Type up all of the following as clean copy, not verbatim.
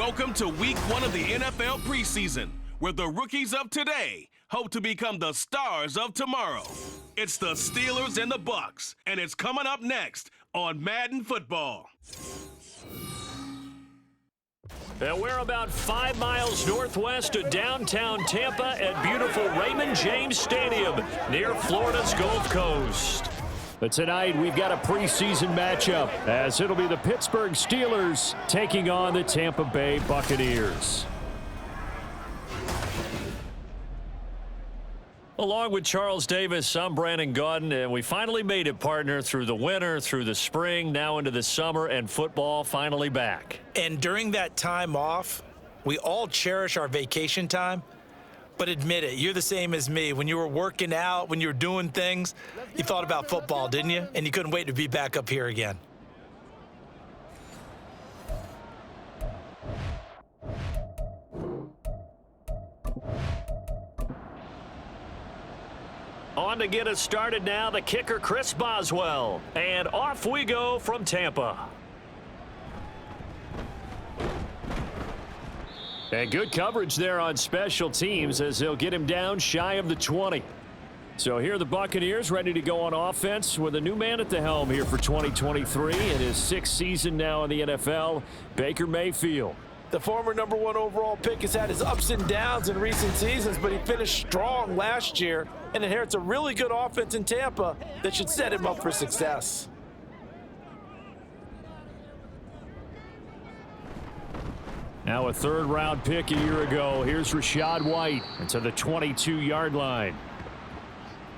Welcome to week 1 of the NFL preseason, where the rookies of today hope to become the stars of tomorrow. It's the Steelers and the Bucs, and it's coming up next on Madden Football. And we're about 5 miles northwest of downtown Tampa at beautiful Raymond James Stadium near Florida's Gulf Coast. But tonight we've got a preseason matchup as it'll be the Pittsburgh Steelers taking on the Tampa Bay Buccaneers. Along with Charles Davis, I'm Brandon Gaudin, and we finally made it, partner, through the winter, through the spring, now into the summer, and football finally back. And during that time off, we all cherish our vacation time. But admit it, you're the same as me. When you were working out, when you were doing things, you thought about football, didn't you? And you couldn't wait to be back up here again. On to get us started now, the kicker, Chris Boswell. And off we go from Tampa. And good coverage there on special teams as they'll get him down shy of the 20. So here are the Buccaneers ready to go on offense with a new man at the helm here for 2023 in his 6th season now in the NFL, Baker Mayfield. The former #1 overall pick has had his ups and downs in recent seasons, but he finished strong last year and inherits a really good offense in Tampa that should set him up for success. Now a 3rd-round pick a year ago. Here's Rachaad White to the 22-yard line.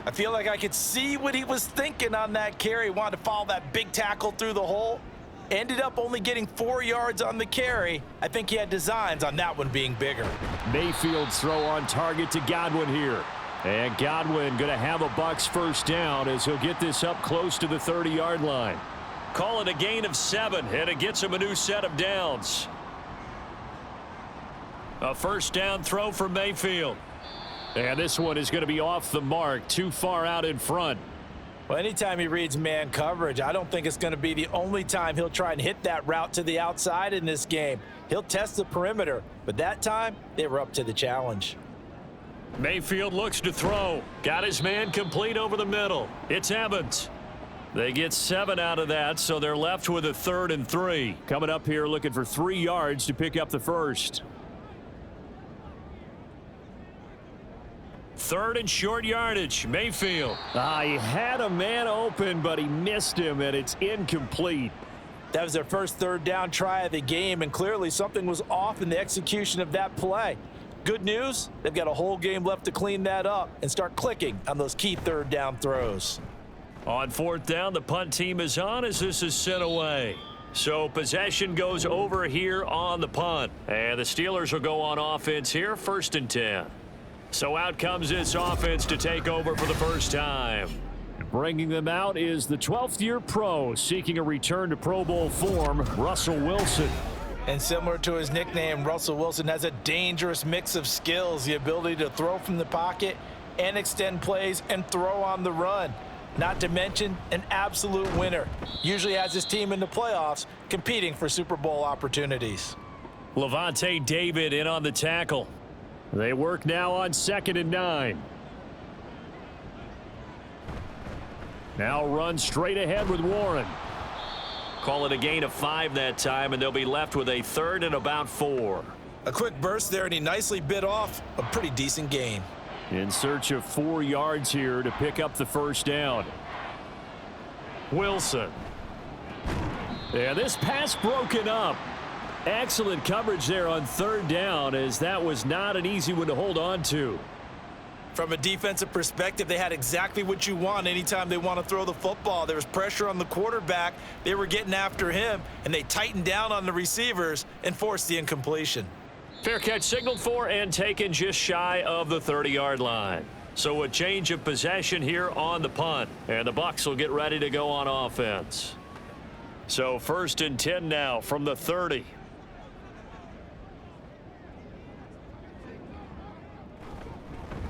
I feel like I could see what he was thinking on that carry. He wanted to follow that big tackle through the hole. Ended up only getting 4 yards on the carry. I think he had designs on that one being bigger. Mayfield's throw on target to Godwin here. And Godwin going to have a Bucs first down as he'll get this up close to the 30-yard line. Call it a gain of 7, and it gets him a new set of downs. A first down throw for Mayfield. And this one is going to be off the mark, too far out in front. Well, anytime he reads man coverage, I don't think it's going to be the only time he'll try and hit that route to the outside in this game. He'll test the perimeter, but that time they were up to the challenge. Mayfield looks to throw. Got his man complete over the middle. It's Evans. They get 7 out of that, so they're left with a 3rd and 3. Coming up here looking for 3 yards to pick up the first. 3rd and short yardage. Mayfield. He had a man open, but he missed him, and it's incomplete. That was their first 3rd down try of the game, and clearly something was off in the execution of that play. Good news, they've got a whole game left to clean that up and start clicking on those key 3rd down throws. On 4th down, the punt team is on as this is sent away. So possession goes over here on the punt. And the Steelers will go on offense here, 1st and 10. So out comes this offense to take over for the first time. Bringing them out is the 12th-year pro seeking a return to Pro Bowl form, Russell Wilson. And similar to his nickname, Russell Wilson has a dangerous mix of skills, the ability to throw from the pocket and extend plays and throw on the run. Not to mention an absolute winner. Usually has his team in the playoffs competing for Super Bowl opportunities. Levante David in on the tackle. They work now on 2nd and 9. Now run straight ahead with Warren. Call it a gain of 5 that time, and they'll be left with a 3rd and about 4. A quick burst there, and he nicely bit off a pretty decent gain. In search of 4 yards here to pick up the first down. Wilson. Yeah, this pass broken up. Excellent coverage there on 3rd down, as that was not an easy one to hold on to. From a defensive perspective, they had exactly what you want anytime they want to throw the football. There was pressure on the quarterback. They were getting after him, and they tightened down on the receivers and forced the incompletion. Fair catch signaled for and taken just shy of the 30-yard line. So a change of possession here on the punt, and the Bucs will get ready to go on offense. So 1st and 10 now from the 30.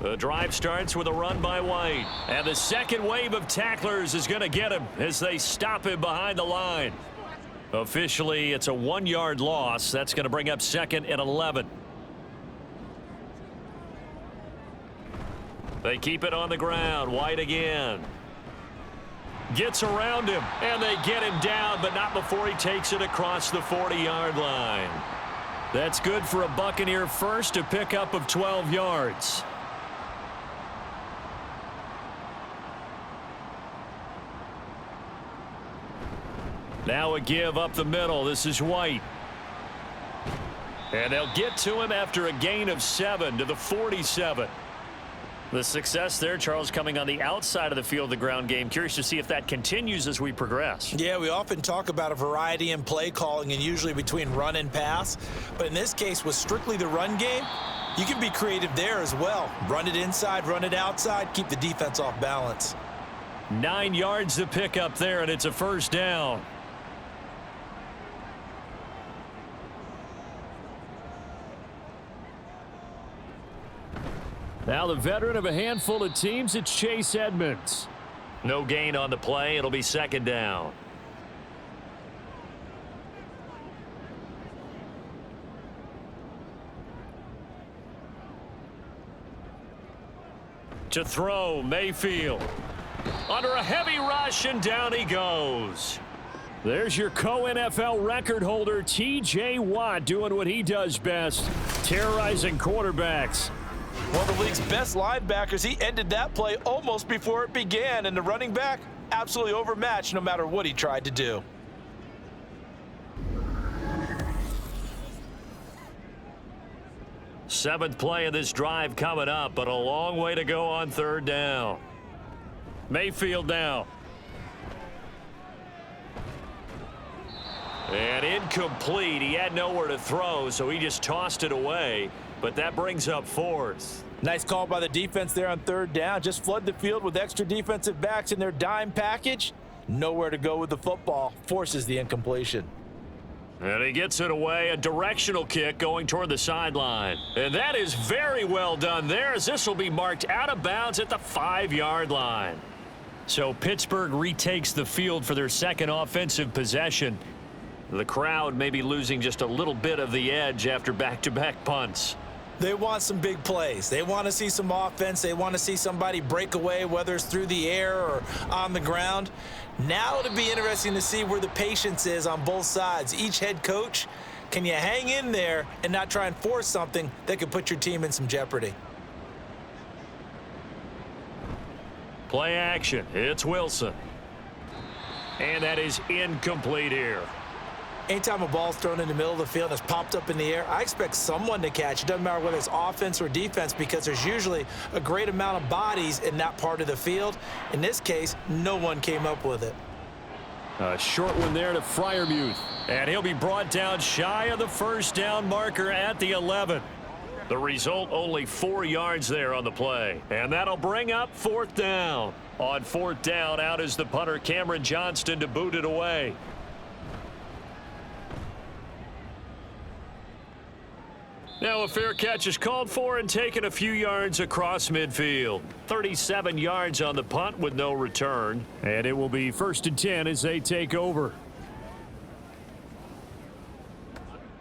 The drive starts with a run by White. And the second wave of tacklers is going to get him as they stop him behind the line. Officially, it's a 1-yard loss. That's going to bring up 2nd and 11. They keep it on the ground. White again. Gets around him, and they get him down, but not before he takes it across the 40-yard line. That's good for a Buccaneer first, a pickup of 12 yards. Now a give up the middle. This is White. And they'll get to him after a gain of 7 to the 47. The success there, Charles, coming on the outside of the field, the ground game. Curious to see if that continues as we progress. Yeah, we often talk about a variety in play calling and usually between run and pass. But in this case, with strictly the run game, you can be creative there as well. Run it inside, run it outside, keep the defense off balance. 9 yards to pick up there, and it's a first down. Now the veteran of a handful of teams, it's Chase Edmonds. No gain on the play. It'll be 2nd down. To throw, Mayfield. Under a heavy rush, and down he goes. There's your co-NFL record holder, T.J. Watt, doing what he does best, terrorizing quarterbacks. One of the league's best linebackers, he ended that play almost before it began, and the running back absolutely overmatched no matter what he tried to do. Seventh play of this drive coming up, but a long way to go on 3rd down. Mayfield now. And incomplete. He had nowhere to throw, so he just tossed it away. But that brings up 4th. Nice call by the defense there on 3rd down. Just flood the field with extra defensive backs in their dime package. Nowhere to go with the football. Forces the incompletion. And he gets it away. A directional kick going toward the sideline. And that is very well done there, as this will be marked out of bounds at the 5-yard line. So Pittsburgh retakes the field for their 2nd offensive possession. The crowd may be losing just a little bit of the edge after back-to-back punts. They want some big plays. They want to see some offense. They want to see somebody break away, whether it's through the air or on the ground. Now it'll be interesting to see where the patience is on both sides. Each head coach, can you hang in there and not try and force something that could put your team in some jeopardy? Play action. It's Wilson. And that is incomplete here. Anytime a ball's thrown in the middle of the field and it's popped up in the air, I expect someone to catch. It doesn't matter whether it's offense or defense, because there's usually a great amount of bodies in that part of the field. In this case, no one came up with it. A short one there to Freiermuth. And he'll be brought down shy of the 1st down marker at the 11. The result, only 4 yards there on the play. And that'll bring up 4th down. On 4th down, out is the punter, Cameron Johnston, to boot it away. Now a fair catch is called for and taken a few yards across midfield. 37 yards on the punt with no return. And it will be 1st and 10 as they take over.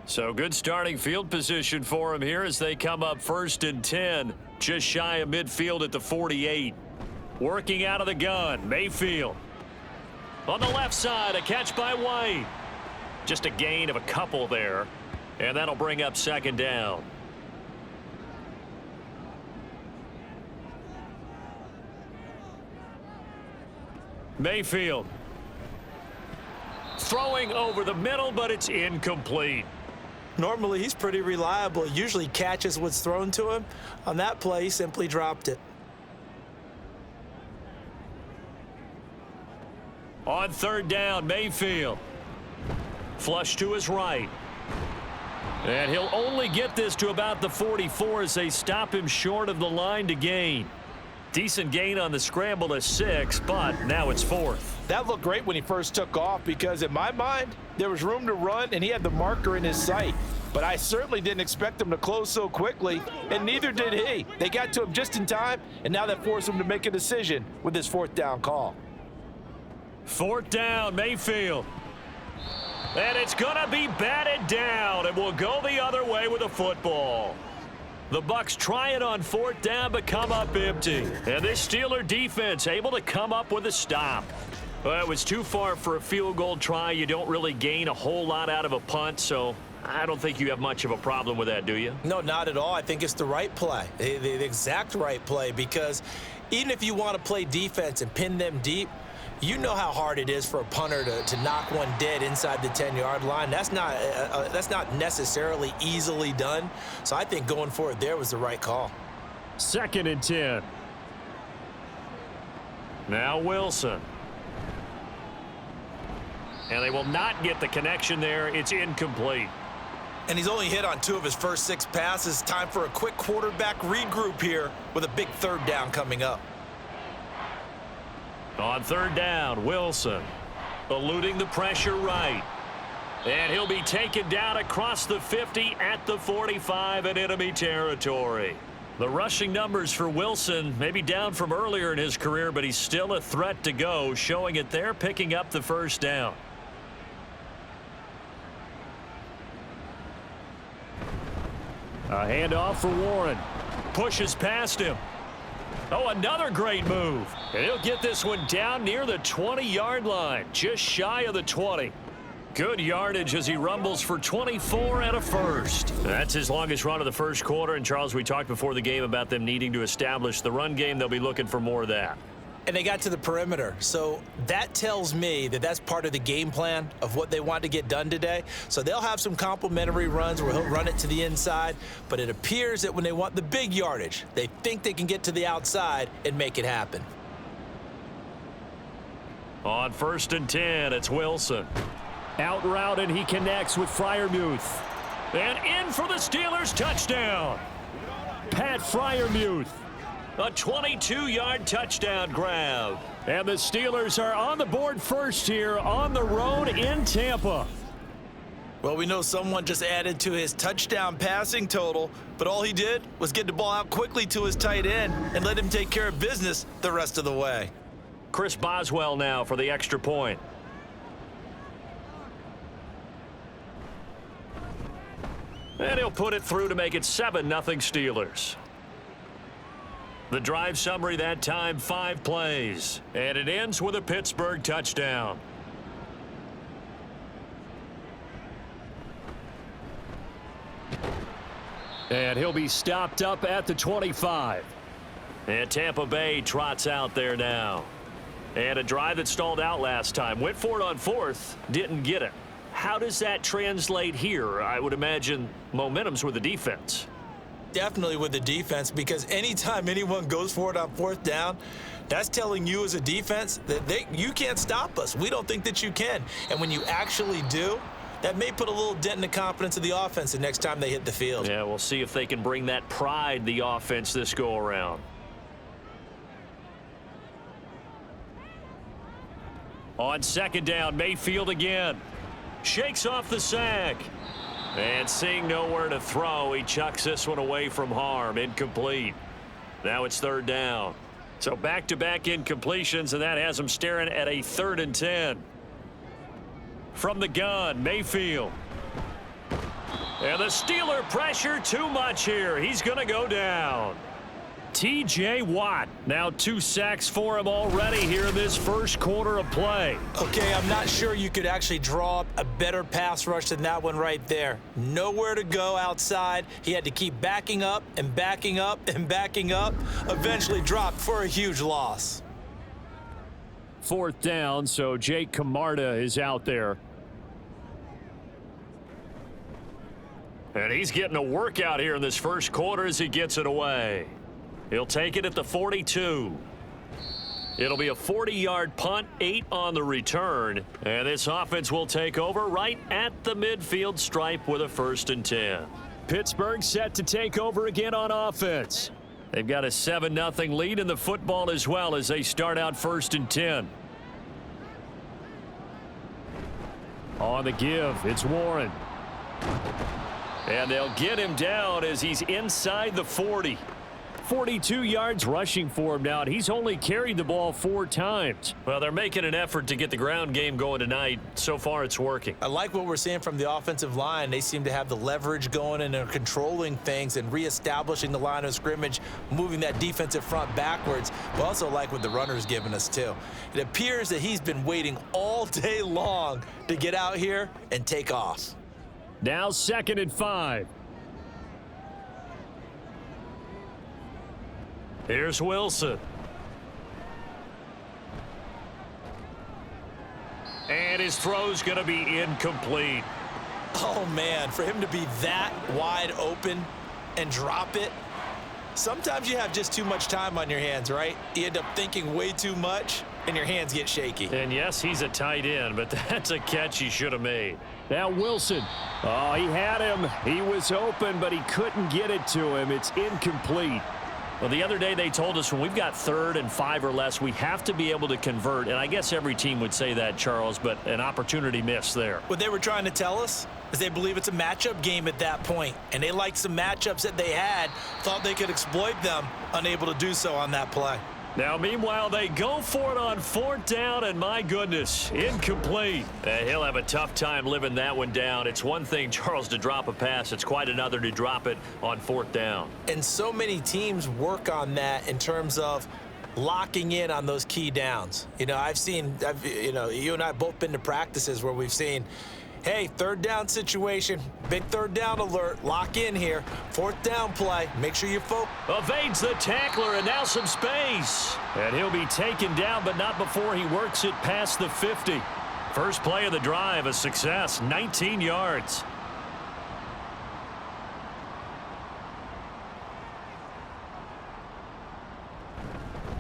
So good starting field position for him here as they come up 1st and 10. Just shy of midfield at the 48. Working out of the gun, Mayfield. On the left side, a catch by White. Just a gain of a couple there. And that'll bring up 2nd down. Mayfield. Throwing over the middle, but it's incomplete. Normally, he's pretty reliable. Usually catches what's thrown to him. On that play, he simply dropped it. On 3rd down, Mayfield. Flush to his right. And he'll only get this to about the 44 as they stop him short of the line to gain. Decent gain on the scramble to 6, but now it's 4th. That looked great when he first took off, because in my mind, there was room to run and he had the marker in his sight. But I certainly didn't expect him to close so quickly, and neither did he. They got to him just in time, and now that forced him to make a decision with his 4th down call. 4th down, Mayfield. And it's going to be batted down, and will go the other way with a football. The Bucs try it on 4th down, but come up empty. And this Steeler defense able to come up with a stop. Well, it was too far for a field goal try. You don't really gain a whole lot out of a punt, so I don't think you have much of a problem with that, do you? No, not at all. I think it's the right play, the exact right play, because even if you want to play defense and pin them deep, you know how hard it is for a punter to knock one dead inside the 10-yard line. That's not necessarily easily done. So I think going for it there was the right call. 2nd and 10. Now Wilson. And they will not get the connection there. It's incomplete. And he's only hit on 2 of his first 6 passes. Time for a quick quarterback regroup here with a big 3rd down coming up. On 3rd down, Wilson eluding the pressure right. And he'll be taken down across the 50 at the 45 in enemy territory. The rushing numbers for Wilson may be down from earlier in his career, but he's still a threat to go, showing it there, picking up the 1st down. A handoff for Warren. Pushes past him. Oh, another great move. And he'll get this one down near the 20-yard line, just shy of the 20. Good yardage as he rumbles for 24 and a first. That's his longest run of the first quarter. And, Charles, we talked before the game about them needing to establish the run game. They'll be looking for more of that. And they got to the perimeter. So that tells me that that's part of the game plan of what they want to get done today. So they'll have some complementary runs where he'll run it to the inside. But it appears that when they want the big yardage, they think they can get to the outside and make it happen. On 1st and 10, it's Wilson. Out route, and he connects with Freiermuth. And in for the Steelers touchdown. Pat Freiermuth. A 22-yard touchdown grab. And the Steelers are on the board first here on the road in Tampa. Well, we know someone just added to his touchdown passing total, but all he did was get the ball out quickly to his tight end and let him take care of business the rest of the way. Chris Boswell now for the extra point. And he'll put it through to make it 7-0 Steelers. The drive summary that time, 5 plays. And it ends with a Pittsburgh touchdown. And he'll be stopped up at the 25. And Tampa Bay trots out there now. And a drive that stalled out last time. Went for it on 4th, didn't get it. How does that translate here? I would imagine momentum's with the defense. Definitely with the defense, because anytime anyone goes for it on 4th down, that's telling you as a defense that you can't stop us. We don't think that you can. And when you actually do, that may put a little dent in the confidence of the offense the next time they hit the field. Yeah, we'll see if they can bring that pride, the offense, this go-around. On 2nd down, Mayfield again. Shakes off the sack. And seeing nowhere to throw, he chucks this one away from harm. Incomplete. Now it's 3rd down. So back-to-back incompletions, and that has him staring at a 3rd and 10. From the gun, Mayfield. And the Steeler pressure too much here. He's going to go down. T.J. Watt, now 2 sacks for him already here in this first quarter of play. Okay, I'm not sure you could actually draw up a better pass rush than that one right there. Nowhere to go outside. He had to keep backing up and backing up and backing up. Eventually dropped for a huge loss. 4th down, so Jake Camarda is out there. And he's getting a workout here in this first quarter as he gets it away. He'll take it at the 42. It'll be a 40-yard punt, 8 on the return. And this offense will take over right at the midfield stripe with a 1st and 10. Pittsburgh set to take over again on offense. They've got a 7-0 lead in the football as well as they start out 1st and 10. On the give, it's Warren. And they'll get him down as he's inside the 40. 42 yards rushing for him now, and he's only carried the ball 4 times. Well, they're making an effort to get the ground game going tonight. So far, it's working. I like what we're seeing from the offensive line. They seem to have the leverage going, and they're controlling things and reestablishing the line of scrimmage, moving that defensive front backwards. But also like what the runner's giving us, too. It appears that he's been waiting all day long to get out here and take off. Now 2nd and 5. Here's Wilson. And his throw's going to be incomplete. Oh, man, for him to be that wide open and drop it. Sometimes you have just too much time on your hands, right? You end up thinking way too much, and your hands get shaky. And yes, he's a tight end, but that's a catch he should have made. Now Wilson. Oh, he had him. He was open, but he couldn't get it to him. It's incomplete. Well, the other day they told us when we've got 3rd and 5 or less, we have to be able to convert. And I guess every team would say that, Charles, but an opportunity missed there. What they were trying to tell us is they believe it's a matchup game at that point. And they liked some matchups that they had, thought they could exploit them, unable to do so on that play. Now, meanwhile, they go for it on 4th down, and my goodness, incomplete. He'll have a tough time living that one down. It's one thing, Charles, to drop a pass. It's quite another to drop it on 4th down. And so many teams work on that in terms of locking in on those key downs. You know, you and I have both been to practices where we've seen, hey, 3rd down situation, big 3rd down alert, lock in here. 4th down play, make sure you focus. Evades the tackler, and now some space. And he'll be taken down, but not before he works it past the 50. First play of the drive, a success, 19 yards.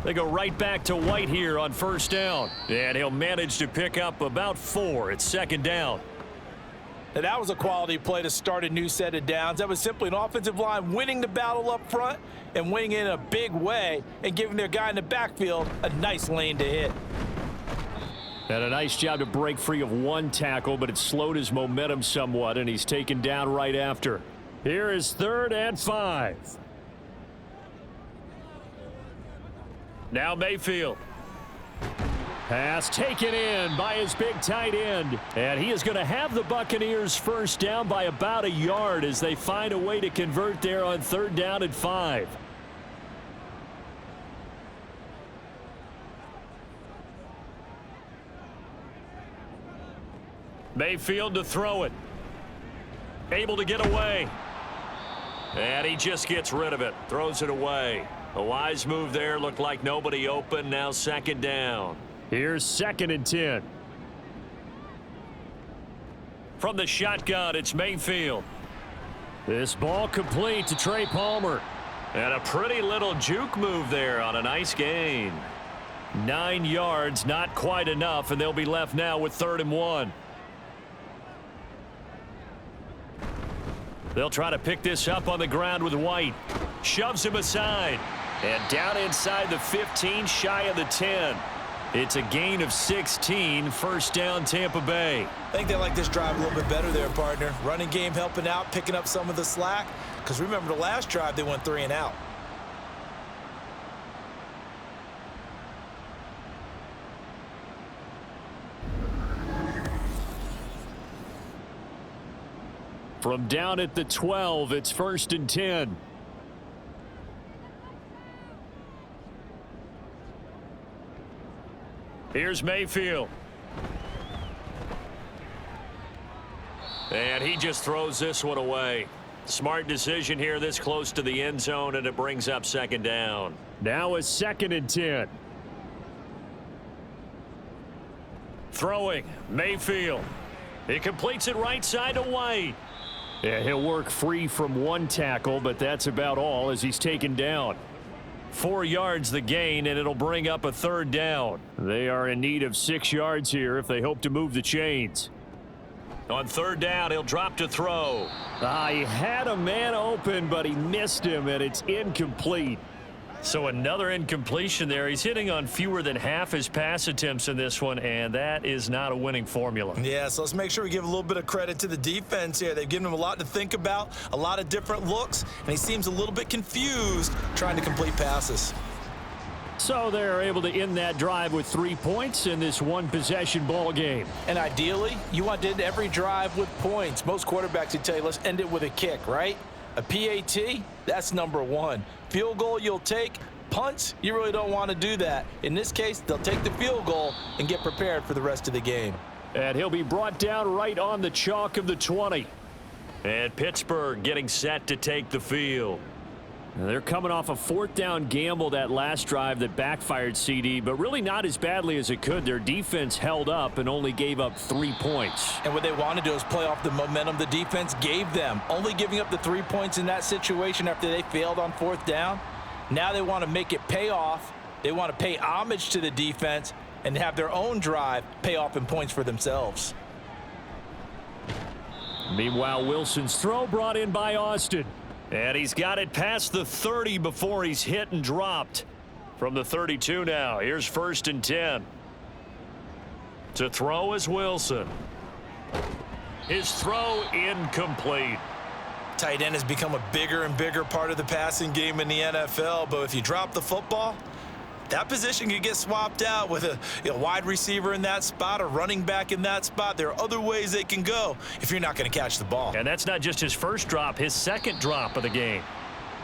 They go right back to White here on 1st down. And he'll manage to pick up about 4. It's 2nd down. And that was a quality play to start a new set of downs. That was simply an offensive line winning the battle up front and winning it in a big way and giving their guy in the backfield a nice lane to hit. And a nice job to break free of 1 tackle, but it slowed his momentum somewhat, and he's taken down right after. Here is 3rd and 5. Now Mayfield. Pass taken in by his big tight end. And he is going to have the Buccaneers 1st down by about a yard as they find a way to convert there on 3rd down and 5. Mayfield to throw it. Able to get away. And he just gets rid of it. Throws it away. A wise move there. Looked like nobody open. Now 2nd down. Here's 2nd and 10. From the shotgun, it's Mayfield. This ball complete to Trey Palmer. And a pretty little juke move there on a nice gain. 9 yards, not quite enough, and they'll be left now with 3rd and 1. They'll try to pick this up on the ground with White. Shoves him aside. And down inside the 15, shy of the 10. It's a gain of 16, 1st down Tampa Bay. I think they like this drive a little bit better there, partner. Running game helping out, picking up some of the slack. Because remember the last drive, they went 3 and out. From down at the 12, it's 1st and 10. Here's Mayfield. And he just throws this one away. Smart decision here this close to the end zone, and it brings up 2nd down. Now a 2nd and 10. Throwing, Mayfield. He completes it right side to White. Yeah, he'll work free from 1 tackle, but that's about all as he's taken down. 4 yards the gain, and it'll bring up a 3rd down. They are in need of 6 yards here if they hope to move the chains. On 3rd down, he'll drop to throw. He had a man open, but he missed him, and it's incomplete. So another incompletion there. He's hitting on fewer than half his pass attempts in this one, and that is not a winning formula. Yeah, so let's make sure we give a little bit of credit to the defense here. They've given him a lot to think about, a lot of different looks, and he seems a little bit confused trying to complete passes. So they're able to end that drive with 3 points in this one-possession ball game. And ideally, you want to end every drive with points. Most quarterbacks would tell you, let's end it with a kick, right? A PAT, that's number one. Field goal you'll take. Punts, you really don't want to do that. In this case, they'll take the field goal and get prepared for the rest of the game. And he'll be brought down right on the chalk of the 20. And Pittsburgh getting set to take the field. They're coming off a fourth down gamble that last drive that backfired, CD, but really not as badly as it could. Their defense held up and only gave up 3 points. And what they want to do is play off the momentum the defense gave them. Only giving up the 3 points in that situation after they failed on fourth down. Now they want to make it pay off. They want to pay homage to the defense and have their own drive pay off in points for themselves. Meanwhile, Wilson's throw brought in by Austin. And he's got it past the 30 before he's hit and dropped. From the 32 now, here's 1st and 10. To throw is Wilson. His throw incomplete. Tight end has become a bigger and bigger part of the passing game in the NFL, but if you drop the football, that position could get swapped out with a wide receiver in that spot, a running back in that spot. There are other ways they can go if you're not going to catch the ball. And that's not just his first drop, his second drop of the game.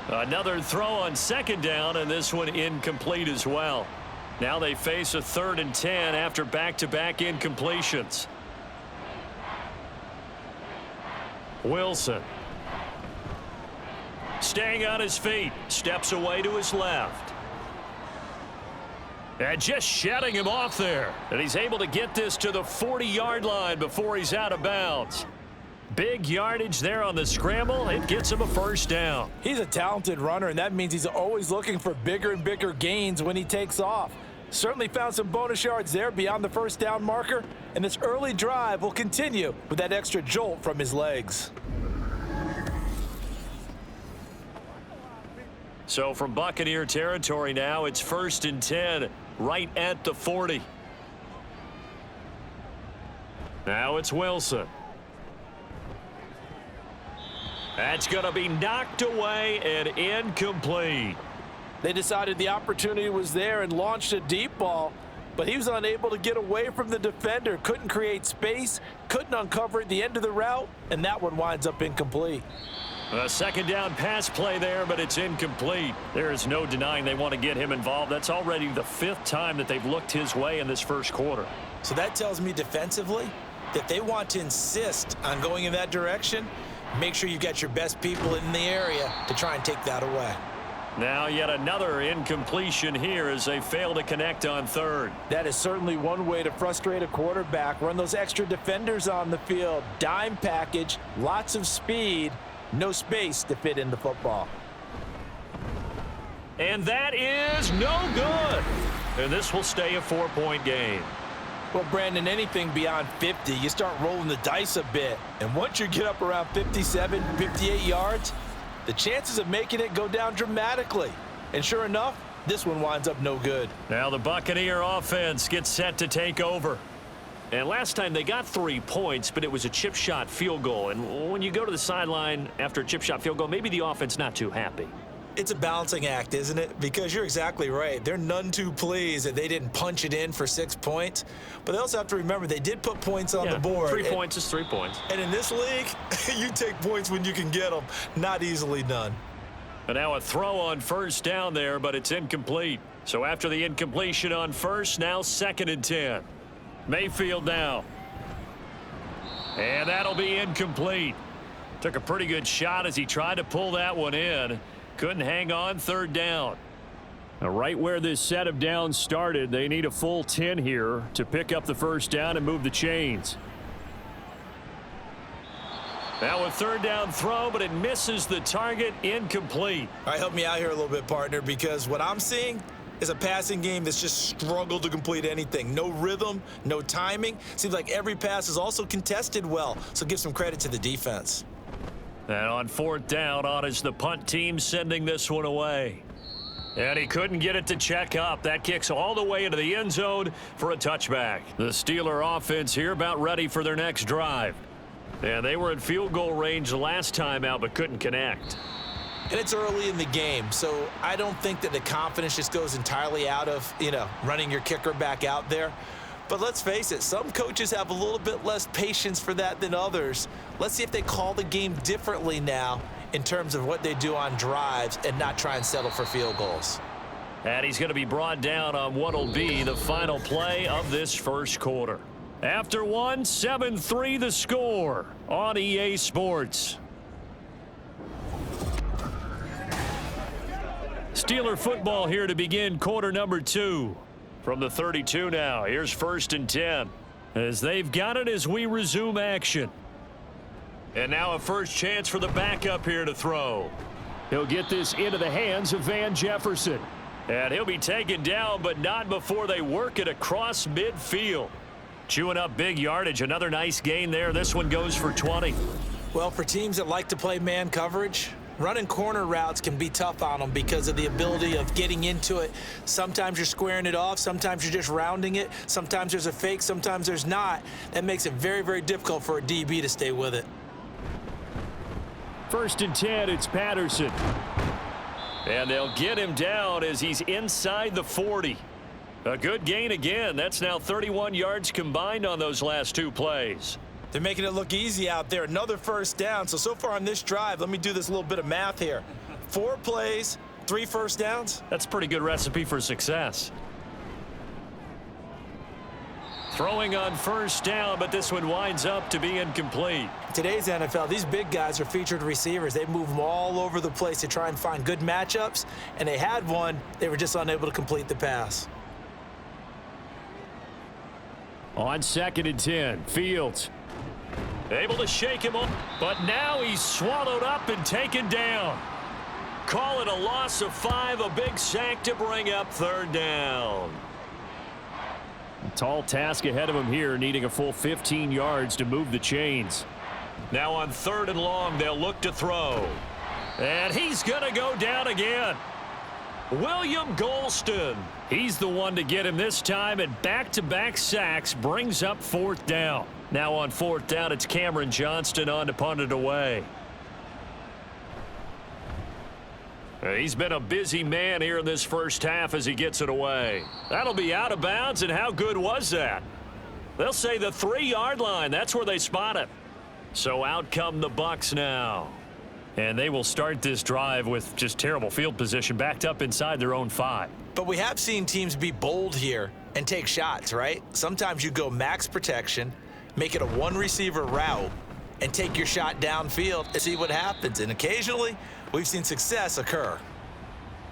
Another throw on 2nd down, and this one incomplete as well. Now they face a 3rd and 10 after back-to-back incompletions. Wilson. Staying on his feet, steps away to his left. And just shutting him off there. And he's able to get this to the 40-yard line before he's out of bounds. Big yardage there on the scramble. It gets him a 1st down. He's a talented runner, and that means he's always looking for bigger and bigger gains when he takes off. Certainly found some bonus yards there beyond the 1st down marker, and this early drive will continue with that extra jolt from his legs. So from Buccaneer territory now, it's 1st and 10, right at the 40. Now it's Wilson. That's going to be knocked away and incomplete. They decided the opportunity was there and launched a deep ball, but he was unable to get away from the defender, couldn't create space, couldn't uncover at the end of the route, and that one winds up incomplete. A 2nd down pass play there, but it's incomplete. There is no denying they want to get him involved. That's already the 5th time that they've looked his way in this first quarter. So that tells me defensively that they want to insist on going in that direction. Make sure you've got your best people in the area to try and take that away. Now yet another incompletion here as they fail to connect on 3rd. That is certainly one way to frustrate a quarterback. Run those extra defenders on the field. Dime package, lots of speed. No space to fit in the football. And that is no good. And this will stay a 4-point game. Well, Brandon, anything beyond 50, you start rolling the dice a bit. And once you get up around 57, 58 yards, the chances of making it go down dramatically. And sure enough, this one winds up no good. Now the Buccaneer offense gets set to take over. And last time they got 3 points, but it was a chip shot field goal. And when you go to the sideline after a chip shot field goal, maybe the offense not too happy. It's a balancing act, isn't it? Because you're exactly right. They're none too pleased that they didn't punch it in for 6 points. But they also have to remember they did put points on the board. 3 points is 3 points. And in this league, you take points when you can get them. Not easily done. And now a throw on 1st down there, but it's incomplete. So after the incompletion on 1st, now 2nd and 10. Mayfield now. And that'll be incomplete. Took a pretty good shot as he tried to pull that one in. Couldn't hang on 3rd down. Now right where this set of downs started, they need a full 10 here to pick up the 1st down and move the chains. Now a 3rd down throw, but it misses the target, incomplete. All right, help me out here a little bit, partner, because what I'm seeing is a passing game that's just struggled to complete anything. No rhythm, no timing. Seems like every pass is also contested well, so give some credit to the defense. And on 4th down, on is the punt team sending this one away. And he couldn't get it to check up. That kicks all the way into the end zone for a touchback. The Steeler offense here about ready for their next drive. And they were in field goal range last time out but couldn't connect. And it's early in the game, so I don't think that the confidence just goes entirely out of, running your kicker back out there. But let's face it, some coaches have a little bit less patience for that than others. Let's see if they call the game differently now in terms of what they do on drives and not try and settle for field goals. And he's going to be brought down on what will be the final play of this first quarter. After one, 7-3 the score on EA Sports. Steeler football here to begin quarter number 2. From the 32 now, here's 1st and 10. As they've got it as we resume action. And now a first chance for the backup here to throw. He'll get this into the hands of Van Jefferson. And he'll be taken down, but not before they work it across midfield. Chewing up big yardage. Another nice gain there. This one goes for 20. Well, for teams that like to play man coverage, running corner routes can be tough on them because of the ability of getting into it. Sometimes you're squaring it off. Sometimes you're just rounding it. Sometimes there's a fake. Sometimes there's not. That makes it very, very difficult for a DB to stay with it. 1st and 10, it's Patterson. And they'll get him down as he's inside the 40. A good gain again. That's now 31 yards combined on those last 2 plays. They're making it look easy out there. Another first down. So far on this drive, let me do this little bit of math here. 4 plays, 3 first downs. That's a pretty good recipe for success. Throwing on 1st down, but this one winds up to be incomplete. Today's NFL, these big guys are featured receivers. They move them all over the place to try and find good matchups, and they had one. They were just unable to complete the pass. On 2nd and 10, Fields. Able to shake him up, but now he's swallowed up and taken down. Call it a loss of 5, a big sack to bring up 3rd down. A tall task ahead of him here, needing a full 15 yards to move the chains. Now on 3rd and long, they'll look to throw. And he's going to go down again. William Golston. He's the one to get him this time, and back-to-back sacks brings up 4th down. Now on 4th down, it's Cameron Johnston on to punt it away. He's been a busy man here in this first half as he gets it away. That'll be out of bounds, and how good was that? They'll say the 3-yard line. That's where they spot it. So out come the Bucs now. And they will start this drive with just terrible field position, backed up inside their own 5. But we have seen teams be bold here and take shots, right? Sometimes you go max protection, make it a 1-receiver route, and take your shot downfield and see what happens. And occasionally, we've seen success occur.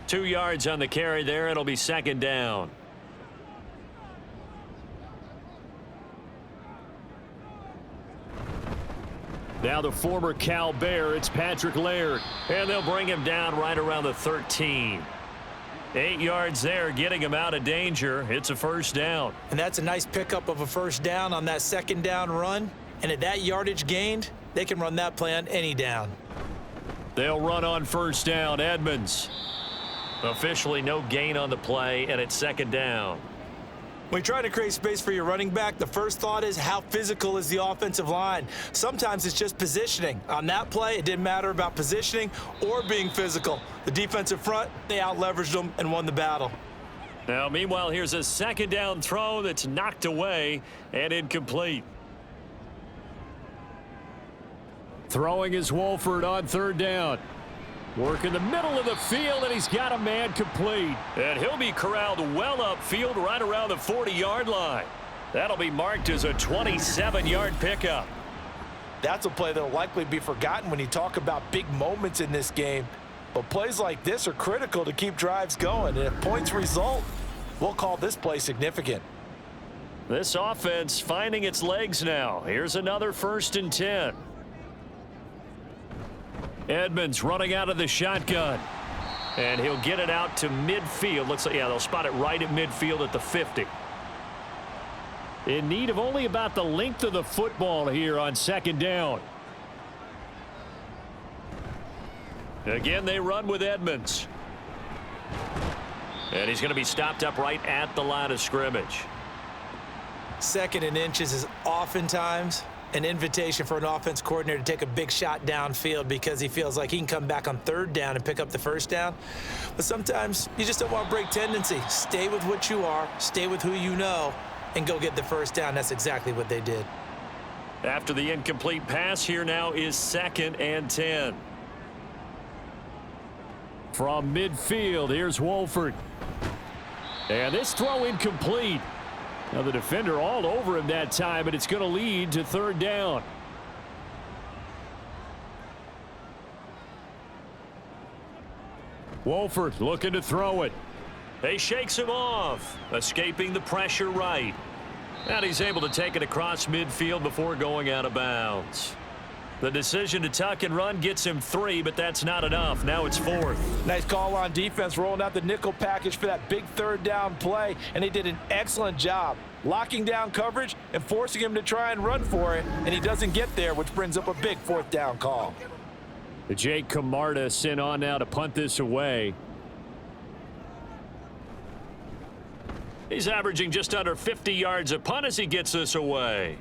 2 yards on the carry there. It'll be 2nd down. Now the former Cal Bear, it's Patrick Laird. And they'll bring him down right around the 13. 8 yards there, getting him out of danger. It's a 1st down. And that's a nice pickup of a 1st down on that 2nd down run. And at that yardage gained, they can run that play on any down. They'll run on 1st down. Edmonds. Officially no gain on the play, and it's 2nd down. When you try to create space for your running back, the first thought is how physical is the offensive line. Sometimes it's just positioning. On that play, it didn't matter about positioning or being physical. The defensive front, they out-leveraged them and won the battle. Now, meanwhile, here's a 2nd down throw that's knocked away and incomplete. Throwing is Wolford on 3rd down. Work in the middle of the field, and he's got a man complete. And he'll be corralled well upfield right around the 40-yard line. That'll be marked as a 27-yard pickup. That's a play that will likely be forgotten when you talk about big moments in this game. But plays like this are critical to keep drives going. And if points result, we'll call this play significant. This offense finding its legs now. Here's another 1st and 10. Edmonds running out of the shotgun. And he'll get it out to midfield. Looks like, yeah, they'll spot it right at midfield at the 50. In need of only about the length of the football here on 2nd down. Again, they run with Edmonds. And he's going to be stopped up right at the line of scrimmage. 2nd and inches is oftentimes an invitation for an offense coordinator to take a big shot downfield because he feels like he can come back on 3rd down and pick up the 1st down. But sometimes you just don't want to break tendency. Stay with what you are, stay with who you know, and go get the 1st down. That's exactly what they did. After the incomplete pass, here now is 2nd and 10. From midfield, here's Wolford. And this throw incomplete. Now the defender all over him that time, but it's going to lead to 3rd down. Wolford looking to throw it. He shakes him off, escaping the pressure right. And he's able to take it across midfield before going out of bounds. The decision to tuck and run gets him 3, but that's not enough. Now it's 4th. Nice call on defense, rolling out the nickel package for that big 3rd down play, and they did an excellent job locking down coverage and forcing him to try and run for it, and he doesn't get there, which brings up a big 4th down call. Jake Camarda sent on now to punt this away. He's averaging just under 50 yards a punt as he gets this away.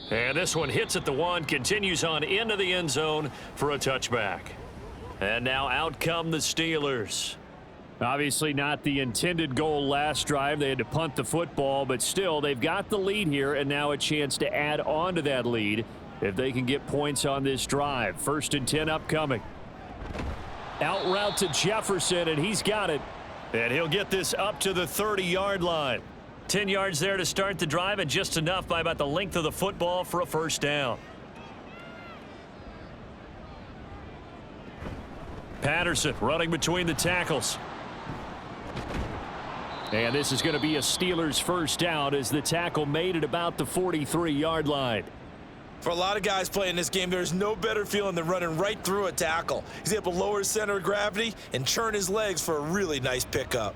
And this one hits at the 1, continues on into the end zone for a touchback. And now out come the Steelers. Obviously not the intended goal last drive. They had to punt the football, but still they've got the lead here and now a chance to add on to that lead if they can get points on this drive. 1st and 10 upcoming. Out route to Jefferson, and he's got it. And he'll get this up to the 30-yard line. 10 yards there to start the drive, and just enough by about the length of the football for a 1st down. Patterson running between the tackles. And this is going to be a Steelers 1st down as the tackle made at about the 43-yard line. For a lot of guys playing this game, there's no better feeling than running right through a tackle. He's able to lower his center of gravity and churn his legs for a really nice pickup.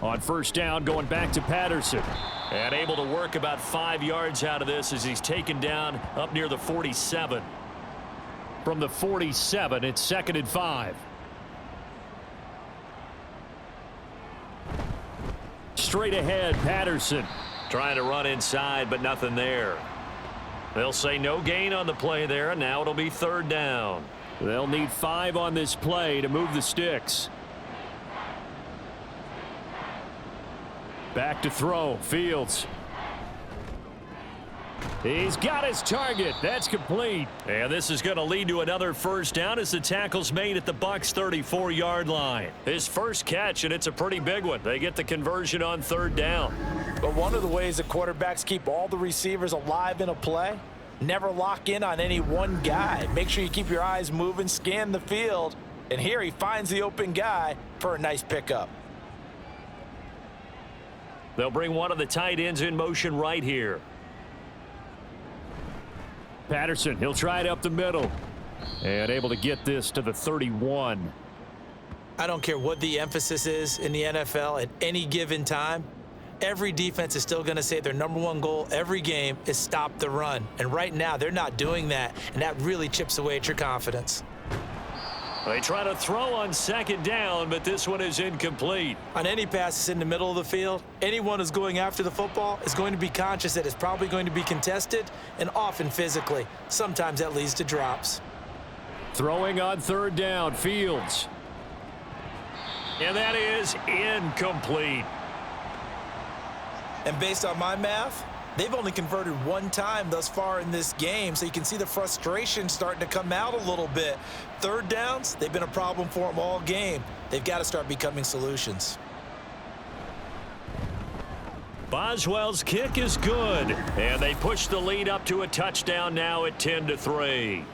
On 1st down, going back to Patterson. And able to work about 5 yards out of this as he's taken down up near the 47. From the 47, it's 2nd and 5. Straight ahead, Patterson. Trying to run inside, but nothing there. They'll say no gain on the play there, and now it'll be 3rd down. They'll need 5 on this play to move the sticks. Back to throw, Fields. He's got his target. That's complete. And this is going to lead to another 1st down as the tackle's made at the Bucs' 34-yard line. His first catch, and it's a pretty big one. They get the conversion on 3rd down. But one of the ways that quarterbacks keep all the receivers alive in a play, never lock in on any one guy. Make sure you keep your eyes moving, scan the field, and here he finds the open guy for a nice pickup. They'll bring one of the tight ends in motion right here. Patterson, he'll try it up the middle. And able to get this to the 31. I don't care what the emphasis is in the NFL at any given time. Every defense is still going to say their #1 goal every game is stop the run. And right now, they're not doing that, and that really chips away at your confidence. They try to throw on 2nd down, but this one is incomplete. On any passes in the middle of the field, anyone who's going after the football is going to be conscious that it's probably going to be contested and often physically. Sometimes that leads to drops. Throwing on 3rd down, Fields. And that is incomplete. And based on my math, they've only converted 1 time thus far in this game, so you can see the frustration starting to come out a little bit. 3rd downs, they've been a problem for them all game. They've got to start becoming solutions. Boswell's kick is good, and they push the lead up to a touchdown now at 10-3.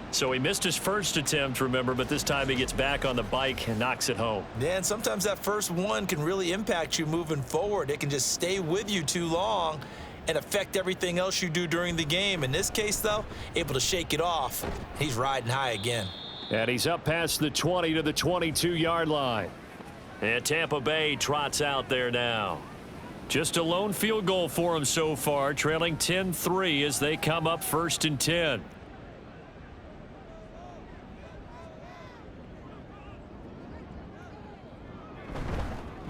So he missed his first attempt, remember, but this time he gets back on the bike and knocks it home. Yeah, and sometimes that first one can really impact you moving forward. It can just stay with you too long and affect everything else you do during the game. In this case, though, able to shake it off. He's riding high again. And he's up past the 20 to the 22-yard line. And Tampa Bay trots out there now. Just a lone field goal for him so far, trailing 10-3 as they come up 1st and 10.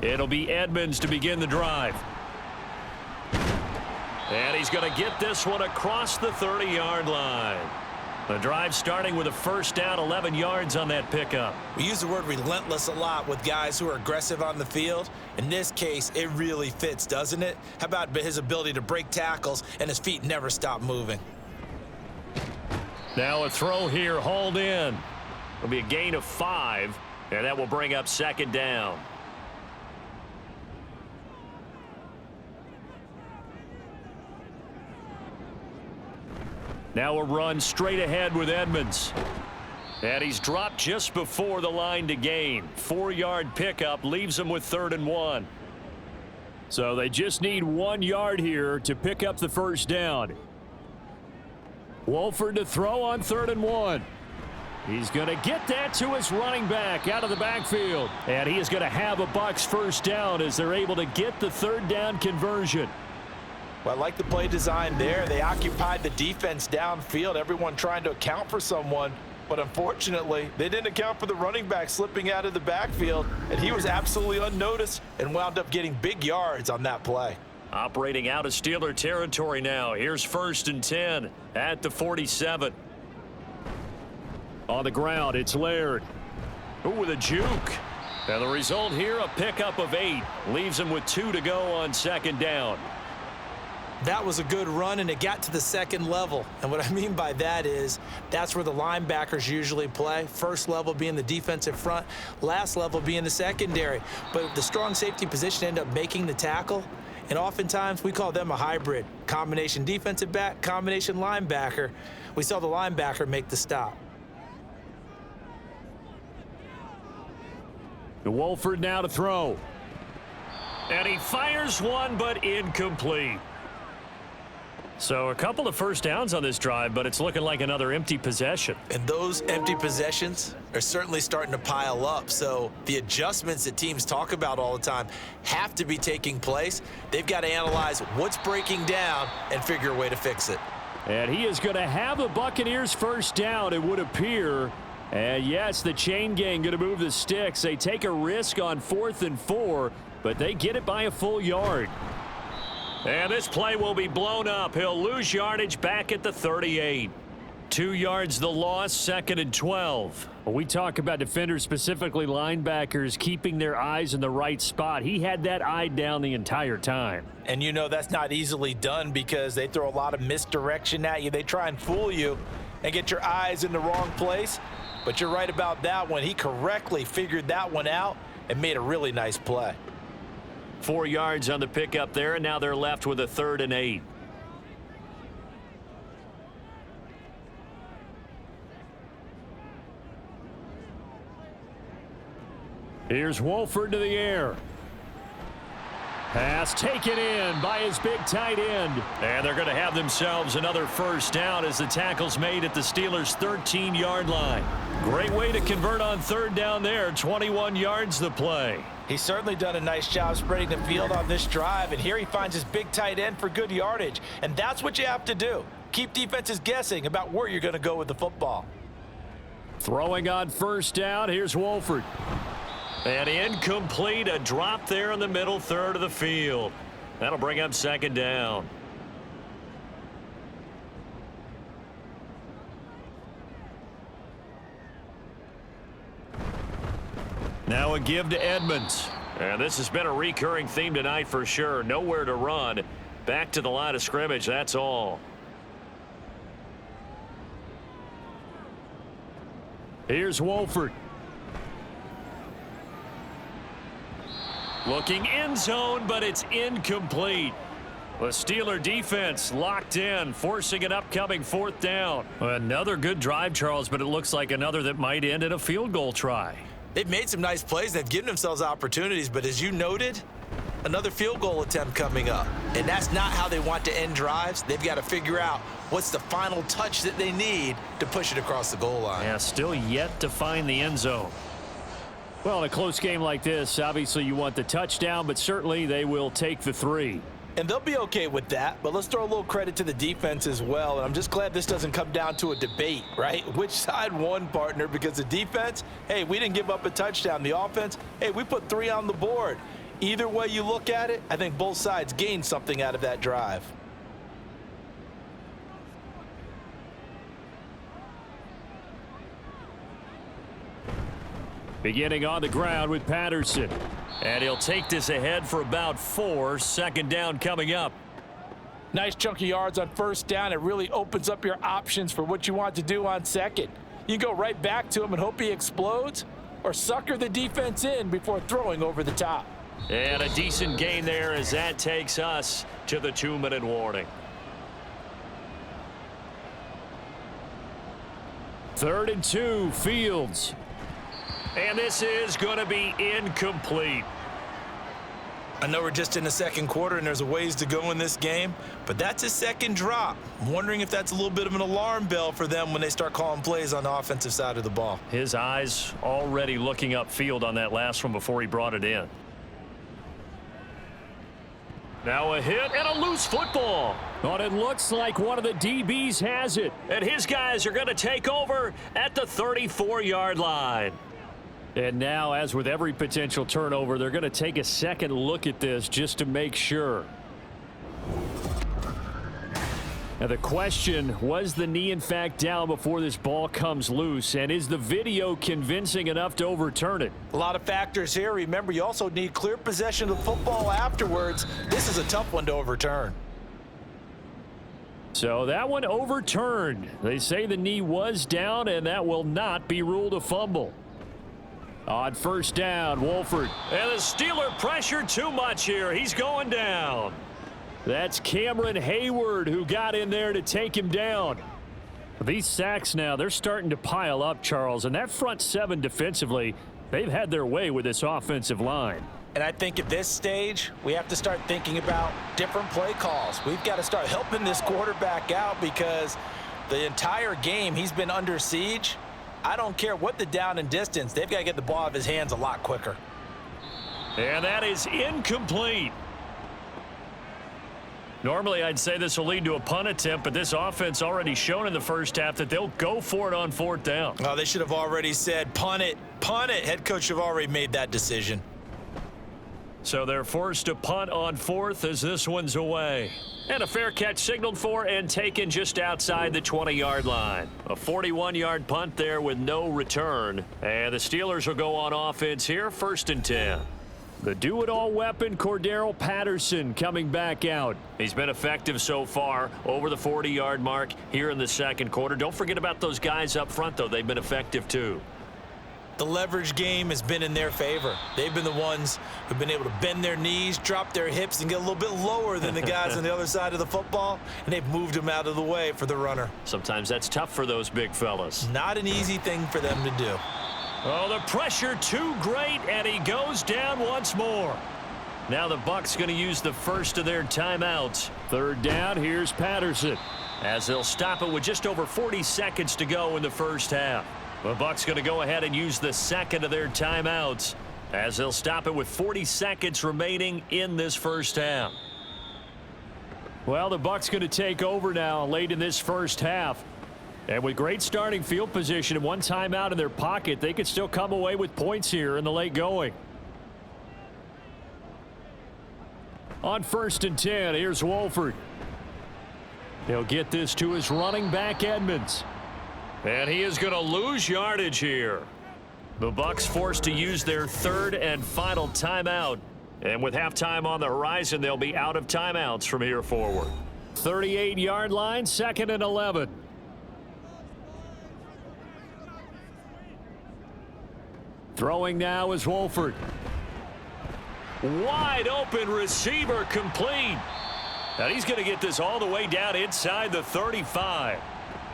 It'll be Edmonds to begin the drive. And he's going to get this one across the 30-yard line. The drive starting with a first down, 11 yards on that pickup. We use the word relentless a lot with guys who are aggressive on the field. In this case, it really fits, doesn't it? How about his ability to break tackles and his feet never stop moving? Now a throw here, hauled in. It'll be a gain of 5, and that will bring up second down. Now a run straight ahead with Edmonds. And he's dropped just before the line to gain. 4-yard pickup leaves him with 3rd and 1. So they just need 1 yard here to pick up the first down. Wolford to throw on 3rd and 1. He's going to get that to his running back out of the backfield. And he is going to have a Bucs first down as they're able to get the 3rd down conversion. Well, I like the play design there. They occupied the defense downfield, everyone trying to account for someone. But unfortunately, they didn't account for the running back slipping out of the backfield, and he was absolutely unnoticed and wound up getting big yards on that play. Operating out of Steeler territory now. Here's 1st and 10 at the 47. On the ground, it's Laird. Ooh, with a juke. And the result here, a pickup of 8. Leaves him with 2 to go on 2nd down. That was a good run, and it got to the 2nd level. And what I mean by that is that's where the linebackers usually play. First level being the defensive front, last level being the secondary. But the strong safety position ended up making the tackle, and oftentimes we call them a hybrid. Combination defensive back, combination linebacker. We saw the linebacker make the stop. Wolford now to throw. And he fires one, but incomplete. So a couple of first downs on this drive, but it's looking like another empty possession. And those empty possessions are certainly starting to pile up. So the adjustments that teams talk about all the time have to be taking place. They've got to analyze what's breaking down and figure a way to fix it. And he is going to have the Buccaneers first down, it would appear. And yes, the chain gang going to move the sticks. They take a risk on 4th and 4, but they get it by a full yard. And this play will be blown up. He'll lose yardage back at the 38. 2 yards the loss, 2nd and 12. When we talk about defenders, specifically linebackers, keeping their eyes in the right spot, he had that eye down the entire time. And you know that's not easily done because they throw a lot of misdirection at you. They try and fool you and get your eyes in the wrong place. But you're right about that one. He correctly figured that one out and made a really nice play. 4 yards on the pickup there, and now they're left with a 3rd and 8. Here's Wolford to the air. Pass taken in by his big tight end. And they're going to have themselves another first down as the tackle's made at the Steelers' 13-yard line. Great way to convert on 3rd down there. 21 yards the play. He's certainly done a nice job spreading the field on this drive, and here he finds his big tight end for good yardage. And that's what you have to do. Keep defenses guessing about where you're going to go with the football. Throwing on 1st down, here's Wolford. And incomplete, a drop there in the middle 3rd of the field. That'll bring up 2nd down. Now a give to Edmonds. And this has been a recurring theme tonight for sure. Nowhere to run. Back to the line of scrimmage, that's all. Here's Wolford. Looking end zone, but it's incomplete. The Steeler defense locked in, forcing an upcoming 4th down. Another good drive, Charles, but it looks like another that might end in a field goal try. They've made some nice plays. They've given themselves opportunities, but as you noted, another field goal attempt coming up. And that's not how they want to end drives. They've got to figure out what's the final touch that they need to push it across the goal line. Yeah, still yet to find the end zone. Well, in a close game like this, obviously you want the touchdown, but certainly they will take the 3. And they'll be okay with that, but let's throw a little credit to the defense as well. And I'm just glad this doesn't come down to a debate, right? Which side won, partner? Because the defense, hey, we didn't give up a touchdown. The offense, hey, we put 3 on the board. Either way you look at it, I think both sides gained something out of that drive. Beginning on the ground with Patterson. And he'll take this ahead for about 4. Second down coming up. Nice chunk of yards on first down. It really opens up your options for what you want to do on second. You go right back to him and hope he explodes, or sucker the defense in before throwing over the top. And a decent gain there as that takes us to the 2-minute warning. 3rd and 2, Fields. And this is going to be incomplete. I know we're just in the second quarter and there's a ways to go in this game, but that's a second drop. I'm wondering if that's a little bit of an alarm bell for them when they start calling plays on the offensive side of the ball. His eyes already looking upfield on that last one before he brought it in. Now a hit and a loose football. But it looks like one of the DBs has it. And his guys are going to take over at the 34-yard line. And now, as with every potential turnover, they're going to take a second look at this just to make sure. Now the question, was the knee in fact down before this ball comes loose? And is the video convincing enough to overturn it? A lot of factors here. Remember, you also need clear possession of the football afterwards. This is a tough one to overturn. So that one overturned. They say the knee was down, and that will not be ruled a fumble. On first down, Wolford. And the Steeler pressure too much here. He's going down. That's Cameron Hayward who got in there to take him down. These sacks now, they're starting to pile up, Charles. And that front 7 defensively, they've had their way with this offensive line. And I think at this stage, we have to start thinking about different play calls. We've got to start helping this quarterback out because the entire game he's been under siege. I don't care what the down and distance. They've got to get the ball out of his hands a lot quicker. And that is incomplete. Normally, I'd say this will lead to a punt attempt, but this offense already shown in the first half that they'll go for it on 4th down. Oh, they should have already said, punt it, punt it. Head coach should have already made that decision. So they're forced to punt on 4th as this one's away. And a fair catch signaled for and taken just outside the 20-yard line. A 41-yard punt there with no return. And the Steelers will go on offense here, 1st and 10. The do-it-all weapon, Cordero Patterson, coming back out. He's been effective so far over the 40-yard mark here in the second quarter. Don't forget about those guys up front, though. They've been effective, too. The leverage game has been in their favor. They've been the ones who've been able to bend their knees, drop their hips, and get a little bit lower than the guys on the other side of the football, and they've moved them out of the way for the runner. Sometimes that's tough for those big fellas. Not an easy thing for them to do. Oh, the pressure too great, and he goes down once more. Now the Bucs going to use the first of their timeouts. 3rd down, here's Patterson. As they'll stop it with just over 40 seconds to go in the first half. The Bucs going to go ahead and use the second of their timeouts as they'll stop it with 40 seconds remaining in this first half. Well, the Bucs going to take over now late in this first half. And with great starting field position and one timeout in their pocket, they could still come away with points here in the late going. On 1st and 10, here's Wolford. He'll get this to his running back, Edmonds. And he is going to lose yardage here. The Bucs forced to use their 3rd and final timeout. And with halftime on the horizon, they'll be out of timeouts from here forward. 38-yard line, 2nd and 11. Throwing now is Wolford. Wide open receiver complete. And he's going to get this all the way down inside the 35.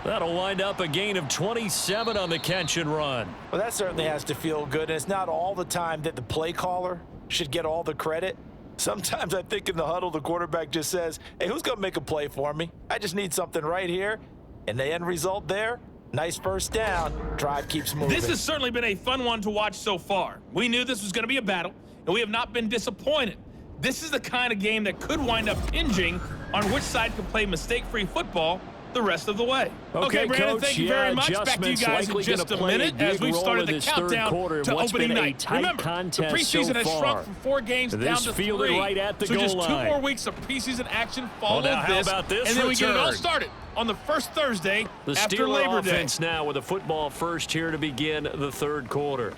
That'll wind up a gain of 27 on the catch and run. Well, that certainly has to feel good. And it's not all the time that the play caller should get all the credit. Sometimes I think in the huddle, the quarterback just says, hey, who's going to make a play for me? I just need something right here. And the end result there, nice first down. Drive keeps moving. This has certainly been a fun one to watch so far. We knew this was going to be a battle, and we have not been disappointed. This is the kind of game that could wind up hinging on which side can play mistake-free football the rest of the way. Okay, Brandon, Coach, thank you very much. Back to you guys in just a minute as we've started the countdown to opening night. Remember, the preseason has shrunk from 4 games down to 3. Right at the so goal just 2 line. more weeks of preseason action follow how about this and then we get it all return? started on the first Thursday after Steeler Labor Day. offense now with a football first here to begin the third quarter.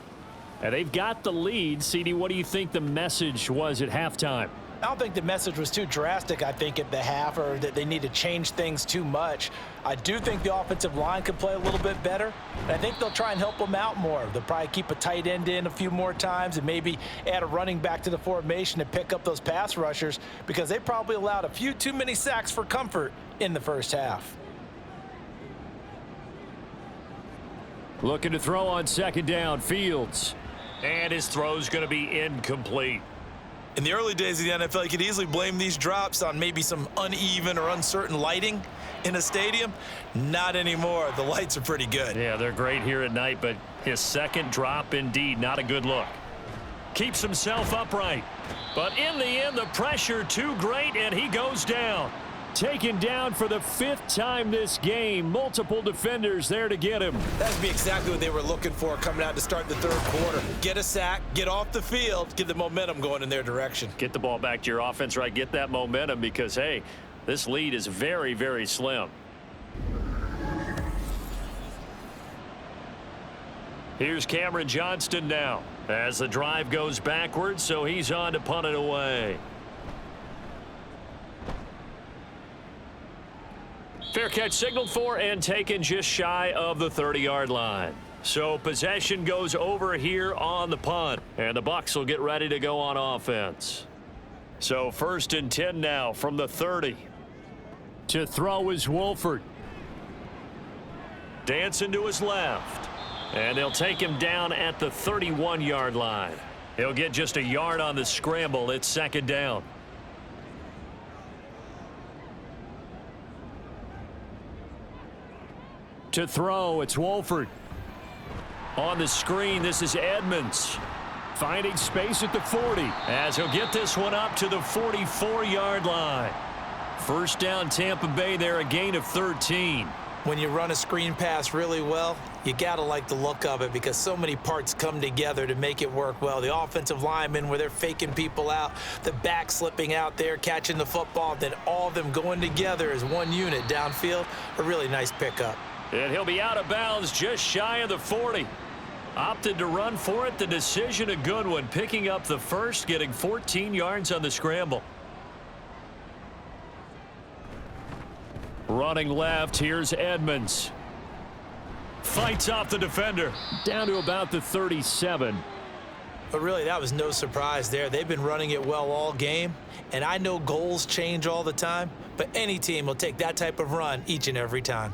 And they've got the lead. CD, what do you think the message was at halftime? I don't think the message was too drastic, I think, at the half, or that they need to change things too much. I do think the offensive line could play a little bit better, and I think they'll try and help them out more. They'll probably keep a tight end in a few more times and maybe add a running back to the formation to pick up those pass rushers, because they probably allowed a few too many sacks for comfort in the first half. Looking to throw on second down, Fields. And his throw's going to be incomplete. In the early days of the NFL, you could easily blame these drops on maybe some uneven or uncertain lighting in a stadium. Not anymore. The lights are pretty good. Yeah, they're great here at night, but his second drop, indeed, not a good look. Keeps himself upright. But in the end, the pressure too great, and he goes down. Taken down for the 5th time this game. Multiple defenders there to get him. That would be exactly what they were looking for coming out to start the third quarter. Get a sack, get off the field, get the momentum going in their direction. Get the ball back to your offense, right? Get that momentum because, hey, this lead is very, very slim. Here's Cameron Johnston now as the drive goes backwards, so he's on to punt it away. Fair catch signaled for and taken just shy of the 30-yard line. So possession goes over here on the punt, and the Bucs will get ready to go on offense. So 1st and 10 now from the 30. To throw is Wolford. Dancing to his left. And they'll take him down at the 31-yard line. He'll get just a yard on the scramble. It's second down. To throw, it's Wolford. On the screen, this is Edmonds. Finding space at the 40 as he'll get this one up to the 44-yard line. First down, Tampa Bay there, a gain of 13. When you run a screen pass really well, you got to like the look of it because so many parts come together to make it work well. The offensive linemen where they're faking people out, the back slipping out there, catching the football, then all of them going together as one unit downfield. A really nice pickup. And he'll be out of bounds just shy of the 40. Opted to run for it. The decision a good one. Picking up the first, getting 14 yards on the scramble. Running left, here's Edmonds. Fights off the defender. Down to about the 37. But really, that was no surprise there. They've been running it well all game. And I know goals change all the time, but any team will take that type of run each and every time.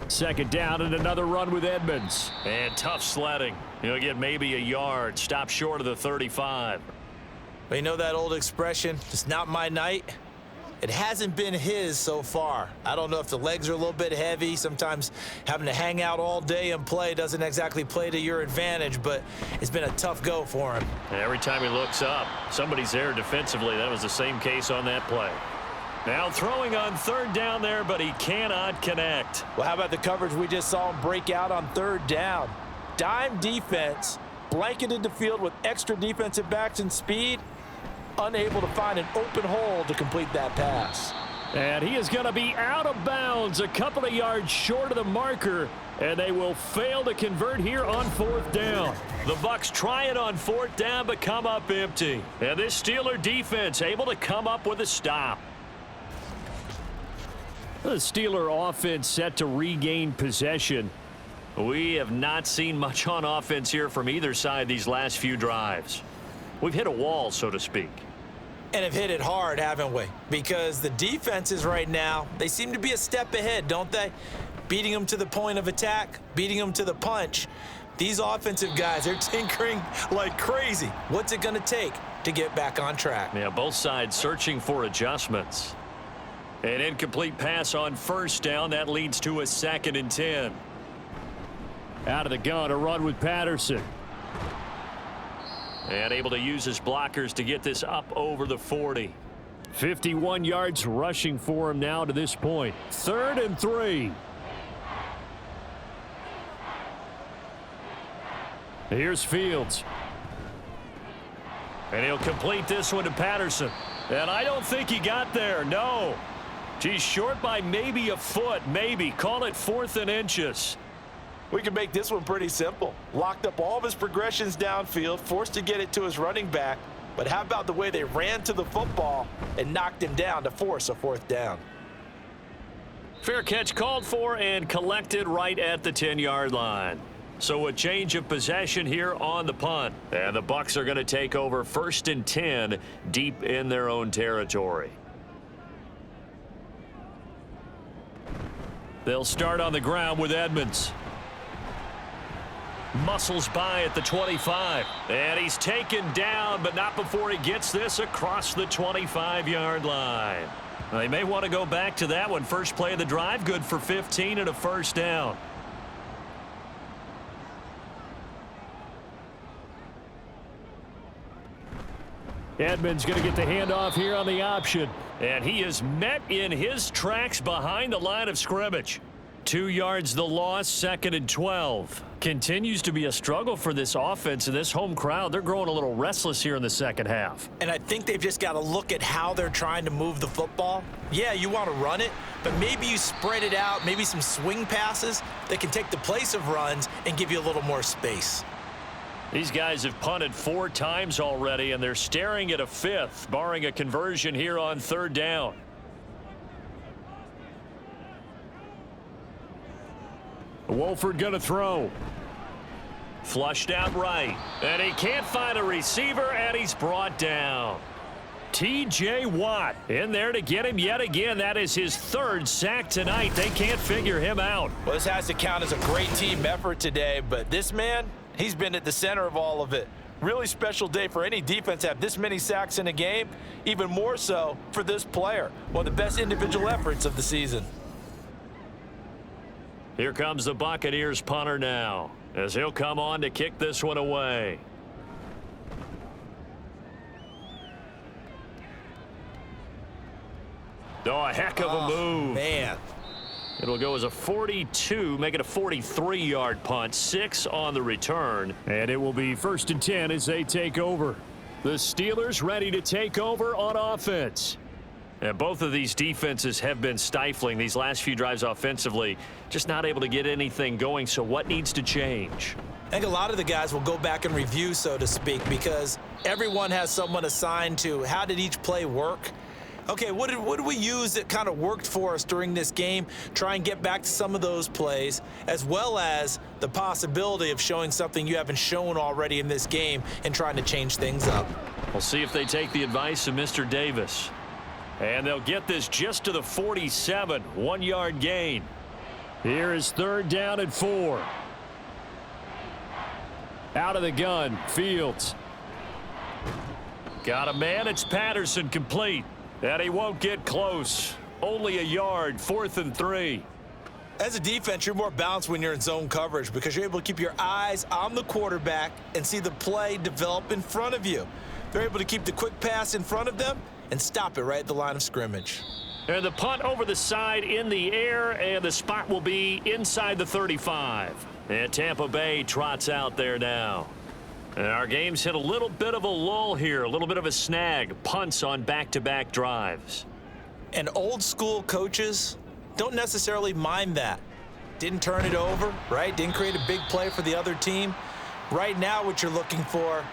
Second down and another run with Edmonds. And tough sledding. He'll get maybe a yard. Stop short of the 35. But you know that old expression, it's not my night? It hasn't been his so far. I don't know if the legs are a little bit heavy. Sometimes having to hang out all day and play doesn't exactly play to your advantage, but it's been a tough go for him. And every time he looks up, somebody's there defensively. That was the same case on that play. Now throwing on third down there, but he cannot connect. Well, how about the coverage we just saw him break out on third down? Dime defense, blanketed the field with extra defensive backs and speed, unable to find an open hole to complete that pass. And he is going to be out of bounds a couple of yards short of the marker, and they will fail to convert here on fourth down. The Bucs try it on fourth down, but come up empty. And this Steeler defense able to come up with a stop. The Steeler offense set to regain possession. We have not seen much on offense here from either side these last few drives. We've hit a wall, so to speak. And have hit it hard, haven't we? Because the defenses right now, they seem to be a step ahead, don't they? Beating them to the point of attack, beating them to the punch. These offensive guys, they're tinkering like crazy. What's it going to take to get back on track? Yeah, both sides searching for adjustments. An incomplete pass on first down. That leads to a 2nd and 10. Out of the gun, a run with Patterson. And able to use his blockers to get this up over the 40. 51 yards rushing for him now to this point. 3rd and 3. Here's Fields. And he'll complete this one to Patterson. And I don't think he got there, no. He's short by maybe a foot, maybe. Call it 4th and inches. We can make this one pretty simple. Locked up all of his progressions downfield, forced to get it to his running back. But how about the way they ran to the football and knocked him down to force a 4th down? Fair catch called for and collected right at the 10-yard line. So a change of possession here on the punt. And the Bucs are going to take over 1st and 10 deep in their own territory. They'll start on the ground with Edmonds. Muscles by at the 25. And he's taken down, but not before he gets this across the 25-yard line. They may want to go back to that one. First play of the drive, good for 15 and a 1st down. Edmonds going to get the handoff here on the option. And he is met in his tracks behind the line of scrimmage. 2 yards the loss, 2nd and 12. Continues to be a struggle for this offense and this home crowd. They're growing a little restless here in the second half. And I think they've just got to look at how they're trying to move the football. Yeah, you want to run it, but maybe you spread it out, maybe some swing passes that can take the place of runs and give you a little more space. These guys have punted 4 times already, and they're staring at a 5th, barring a conversion here on 3rd down. Wolford going to throw. Flushed out right. And he can't find a receiver, and he's brought down. T.J. Watt in there to get him yet again. That is his 3rd sack tonight. They can't figure him out. Well, this has to count as a great team effort today, but this man, he's been at the center of all of it. Really special day for any defense to have this many sacks in a game. Even more so for this player. One of the best individual efforts of the season. Here comes the Buccaneers punter now, as he'll come on to kick this one away. Oh, a heck of a move. Man. It'll go as a 42, make it a 43-yard punt, 6 on the return. And it will be 1st and 10 as they take over. The Steelers ready to take over on offense. And both of these defenses have been stifling these last few drives offensively, just not able to get anything going. So what needs to change? I think a lot of the guys will go back and review, so to speak, because everyone has someone assigned to how did each play work. Okay, what did we use that kind of worked for us during this game? Try and get back to some of those plays, as well as the possibility of showing something you haven't shown already in this game and trying to change things up. We'll see if they take the advice of Mr. Davis. And they'll get this just to the 47, 1-yard gain. Here is 3rd down and 4. Out of the gun, Fields. Got a man, it's Patterson, complete. And he won't get close. Only a yard, 4th and 3. As a defense, you're more balanced when you're in zone coverage because you're able to keep your eyes on the quarterback and see the play develop in front of you. They're able to keep the quick pass in front of them and stop it right at the line of scrimmage. And the punt over the side in the air, and the spot will be inside the 35. And Tampa Bay trots out there now. And our game's hit a little bit of a lull here, a little bit of a snag. Punts on back-to-back drives. And old school coaches don't necessarily mind that. Didn't turn it over, right? Didn't create a big play for the other team. Right now what you're looking for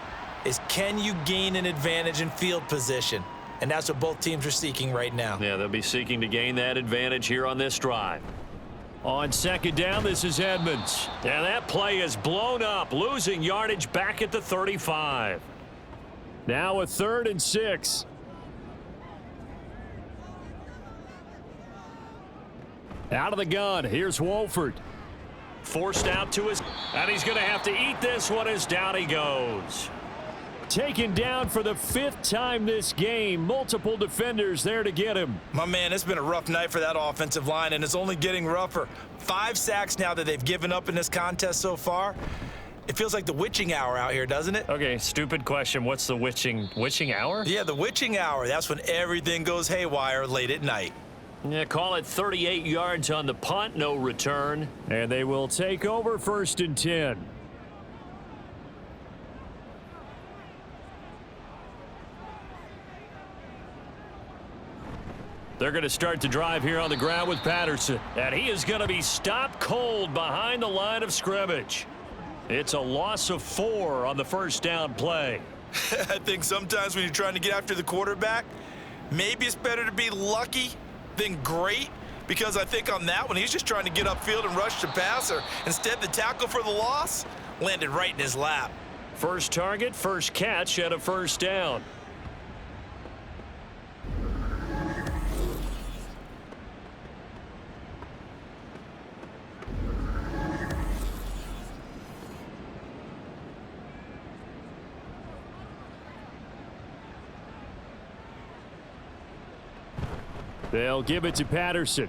is can you gain an advantage in field position? And that's what both teams are seeking right now. Yeah, they'll be seeking to gain that advantage here on this drive. On 2nd down, this is Edmonds. And that play is blown up, losing yardage back at the 35. Now a 3rd and 6. Out of the gun, here's Wolford. Forced out to his, and he's going to have to eat this one as down he goes. Taken down for the 5th time this game. Multiple defenders there to get him. My man, it's been a rough night for that offensive line, and it's only getting rougher. 5 sacks now that they've given up in this contest so far. It feels like the witching hour out here, doesn't it? Okay, stupid question. What's the witching hour? Yeah, the witching hour. That's when everything goes haywire late at night. Yeah, call it 38 yards on the punt, no return. And they will take over 1st and 10. They're going to start the drive here on the ground with Patterson. And he is going to be stopped cold behind the line of scrimmage. It's a loss of 4 on the first down play. I think sometimes when you're trying to get after the quarterback, maybe it's better to be lucky than great, because I think on that one, he's just trying to get upfield and rush the passer. Instead, the tackle for the loss landed right in his lap. First target, first catch at a first down. They'll give it to Patterson.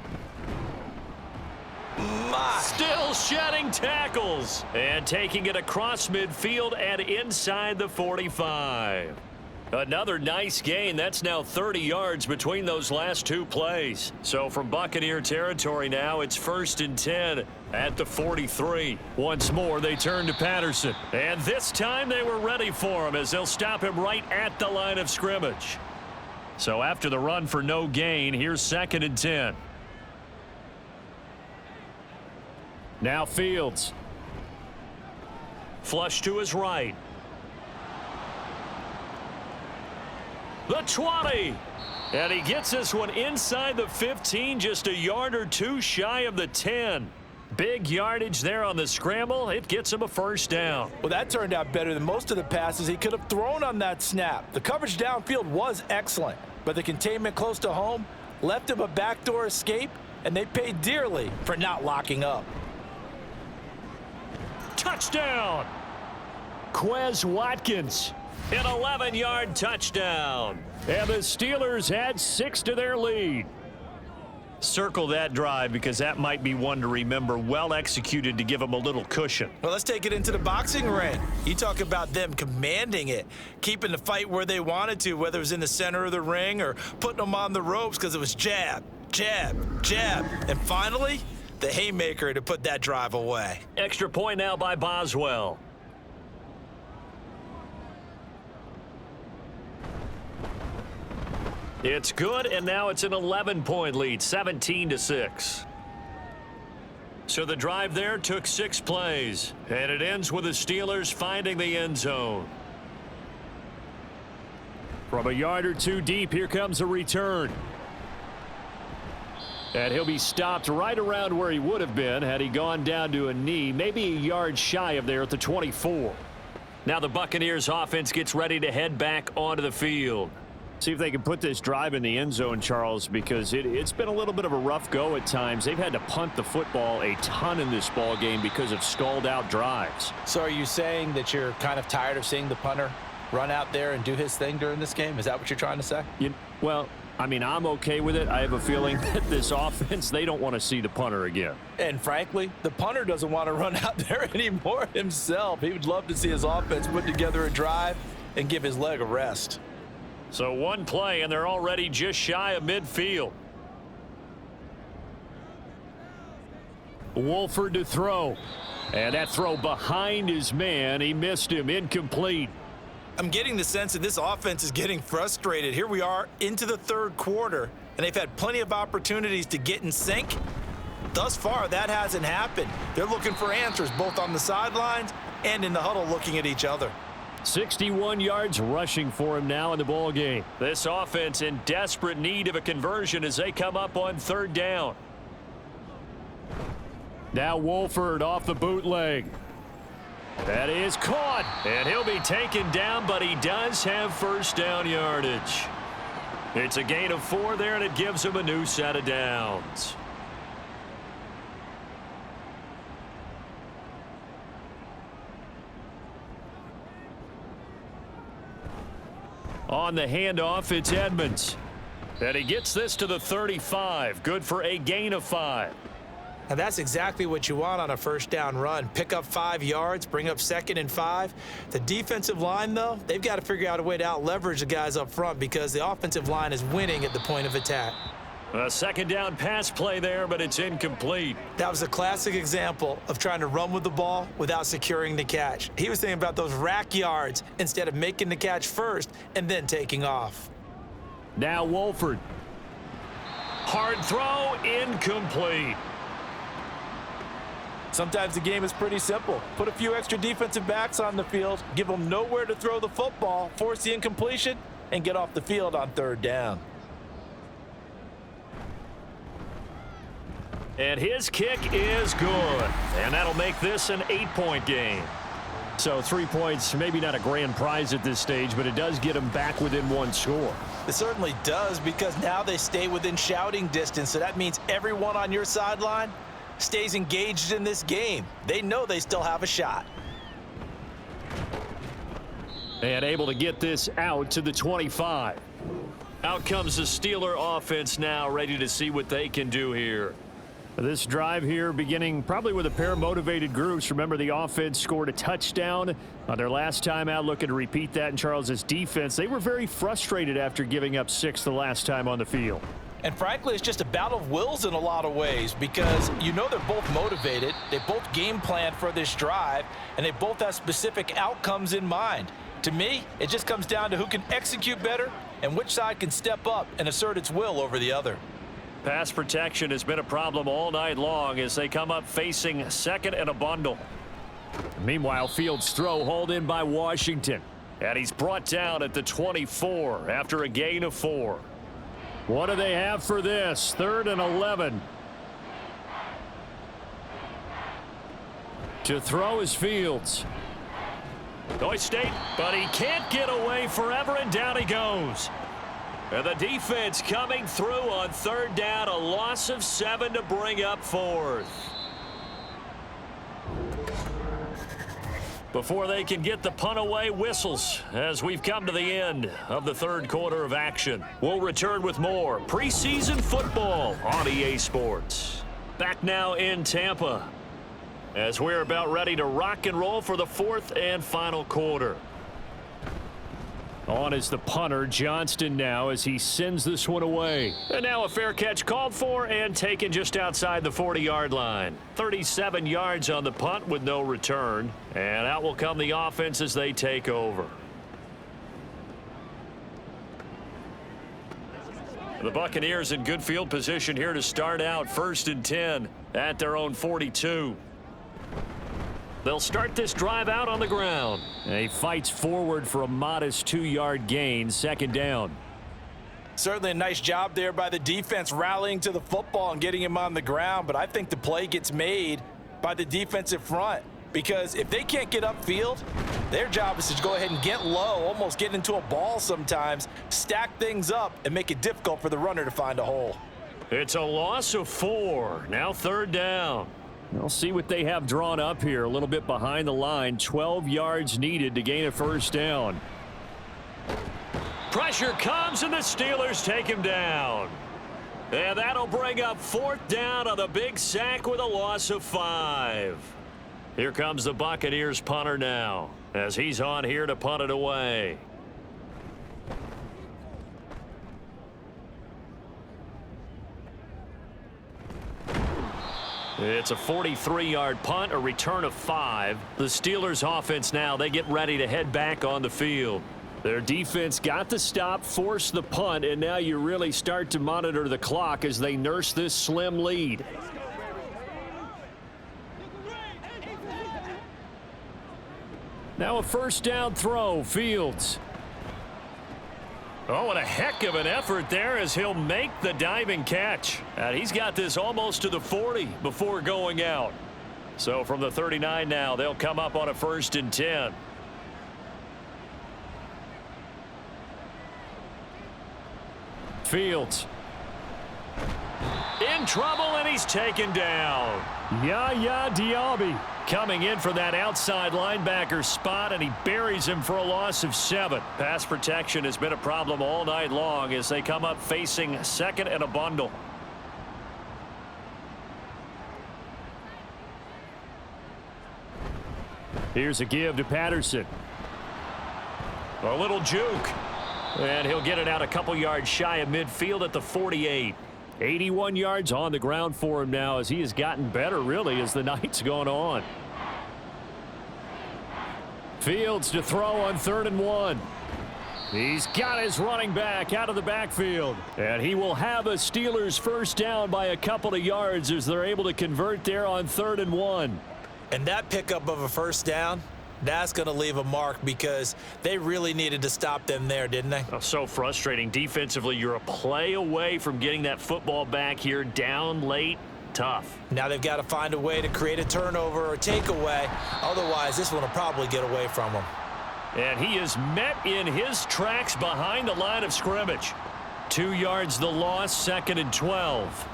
Still shedding tackles and taking it across midfield and inside the 45. Another nice gain. That's now 30 yards between those last 2 plays. So from Buccaneer territory now, it's 1st and 10 at the 43. Once more, they turn to Patterson. And this time they were ready for him as they'll stop him right at the line of scrimmage. So after the run for no gain, here's 2nd and 10. Now Fields. Flush to his right. The 20. And he gets this one inside the 15, just a yard or 2 shy of the 10. Big yardage there on the scramble. It gets him a first down. Well, that turned out better than most of the passes he could have thrown on that snap. The coverage downfield was excellent, but the containment close to home left him a backdoor escape, and they paid dearly for not locking up. Touchdown! Quez Watkins, an 11-yard touchdown. And the Steelers add 6 to their lead. Circle that drive because that might be one to remember. Well executed to give them a little cushion. Well, let's take it into the boxing ring. You talk about them commanding it, keeping the fight where they wanted to, whether it was in the center of the ring or putting them on the ropes, because it was jab, jab, jab. And finally, the haymaker to put that drive away. Extra point now by Boswell. It's good, and now it's an 11-point lead, 17-6. So the drive there took 6 plays, and it ends with the Steelers finding the end zone. From a yard or 2 deep, here comes a return. And he'll be stopped right around where he would have been had he gone down to a knee, maybe a yard shy of there at the 24. Now the Buccaneers offense gets ready to head back onto the field. See if they can put this drive in the end zone, Charles, because it's been a little bit of a rough go at times. They've had to punt the football a ton in this ball game because of stalled-out drives. So are you saying that you're kind of tired of seeing the punter run out there and do his thing during this game? Is that what you're trying to say? Well, I mean, I'm okay with it. I have a feeling that this offense, they don't want to see the punter again. And frankly, the punter doesn't want to run out there anymore himself. He would love to see his offense put together a drive and give his leg a rest. So 1 play, and they're already just shy of midfield. Wolford to throw. And that throw behind his man. He missed him. Incomplete. I'm getting the sense that this offense is getting frustrated. Here we are into the 3rd quarter, and they've had plenty of opportunities to get in sync. Thus far, that hasn't happened. They're looking for answers both on the sidelines and in the huddle looking at each other. 61 yards rushing for him now in the ball game. This offense in desperate need of a conversion as they come up on 3rd down. Now Wolford off the bootleg. That is caught, and he'll be taken down, but he does have first down yardage. It's a gain of 4 there, and it gives him a new set of downs. On the handoff, it's Edmonds. And he gets this to the 35. Good for a gain of 5. Now that's exactly what you want on a first down run. Pick up 5 yards, bring up 2nd and 5. The defensive line, though, they've got to figure out a way to out-leverage the guys up front because the offensive line is winning at the point of attack. A 2nd down pass play there, but it's incomplete. That was a classic example of trying to run with the ball without securing the catch. He was thinking about those rack yards instead of making the catch first and then taking off. Now Wolford. Hard throw, incomplete. Sometimes the game is pretty simple. Put a few extra defensive backs on the field, give them nowhere to throw the football, force the incompletion, and get off the field on 3rd down. And his kick is good. And that'll make this an 8-point game. So 3 points, maybe not a grand prize at this stage, but it does get them back within 1 score. It certainly does, because now they stay within shouting distance. So that means everyone on your sideline stays engaged in this game. They know they still have a shot. And able to get this out to the 25. Out comes the Steeler offense now, ready to see what they can do here. This drive here beginning probably with a pair of motivated groups. Remember, the offense scored a touchdown on their last time out, looking to repeat that in Charles's defense. They were very frustrated after giving up 6 the last time on the field. And frankly, it's just a battle of wills in a lot of ways, because you know they're both motivated, they both game planned for this drive, and they both have specific outcomes in mind. To me, it just comes down to who can execute better and which side can step up and assert its will over the other. Pass protection has been a problem all night long as they come up facing 2nd and a bundle. Meanwhile, Fields' throw hauled in by Washington, and he's brought down at the 24 after a gain of 4. What do they have for this? 3rd and 11. To throw is Fields. Noise State, but he can't get away forever, and down he goes. And the defense coming through on 3rd down, a loss of 7 to bring up 4th. Before they can get the punt away, whistles as we've come to the end of the 3rd quarter of action. We'll return with more preseason football on EA Sports. Back now in Tampa as we're about ready to rock and roll for the 4th and final quarter. On is the punter, Johnston, now as he sends this one away. And now a fair catch called for and taken just outside the 40-yard line. 37 yards on the punt with no return. And out will come the offense as they take over. The Buccaneers in good field position here to start out. 1st and 10 at their own 42. They'll start this drive out on the ground. And he fights forward for a modest 2-yard gain, 2nd down. Certainly a nice job there by the defense rallying to the football and getting him on the ground, but I think the play gets made by the defensive front, because if they can't get upfield, their job is to go ahead and get low, almost get into a ball sometimes, stack things up, and make it difficult for the runner to find a hole. It's a loss of 4. Now 3rd down. We'll see what they have drawn up here. A little bit behind the line. 12 yards needed to gain a 1st down. Pressure comes, and the Steelers take him down. And that'll bring up 4th down on the big sack with a loss of 5. Here comes the Buccaneers punter now as he's on here to punt it away. It's a 43-yard punt, a return of 5. The Steelers offense now, they get ready to head back on the field. Their defense got the stop, forced the punt, and now you really start to monitor the clock as they nurse this slim lead. Now a 1st down throw, Fields. Oh, and a heck of an effort there as he'll make the diving catch. And he's got this almost to the 40 before going out. So from the 39 now, they'll come up on a 1st and 10. Fields. In trouble, and he's taken down. Yaya Diaby coming in for that outside linebacker spot, and he buries him for a loss of 7. Pass protection has been a problem all night long as they come up facing 2nd and a bundle. Here's a give to Patterson. A little juke. And he'll get it out a couple yards shy of midfield at the 48. 81 yards on the ground for him now as he has gotten better, really, as the night's gone on. Fields to throw on 3rd and 1. He's got his running back out of the backfield. And he will have a Steelers first down by a couple of yards as they're able to convert there on 3rd and 1. And that pickup of a first down, that's going to leave a mark because they really needed to stop them there, didn't they? Oh, so frustrating. Defensively, you're a play away from getting that football back here down late. Tough. Now they've got to find a way to create a turnover or takeaway. Otherwise, this one will probably get away from them. And he is met in his tracks behind the line of scrimmage. 2 yards the loss, 2nd and 12.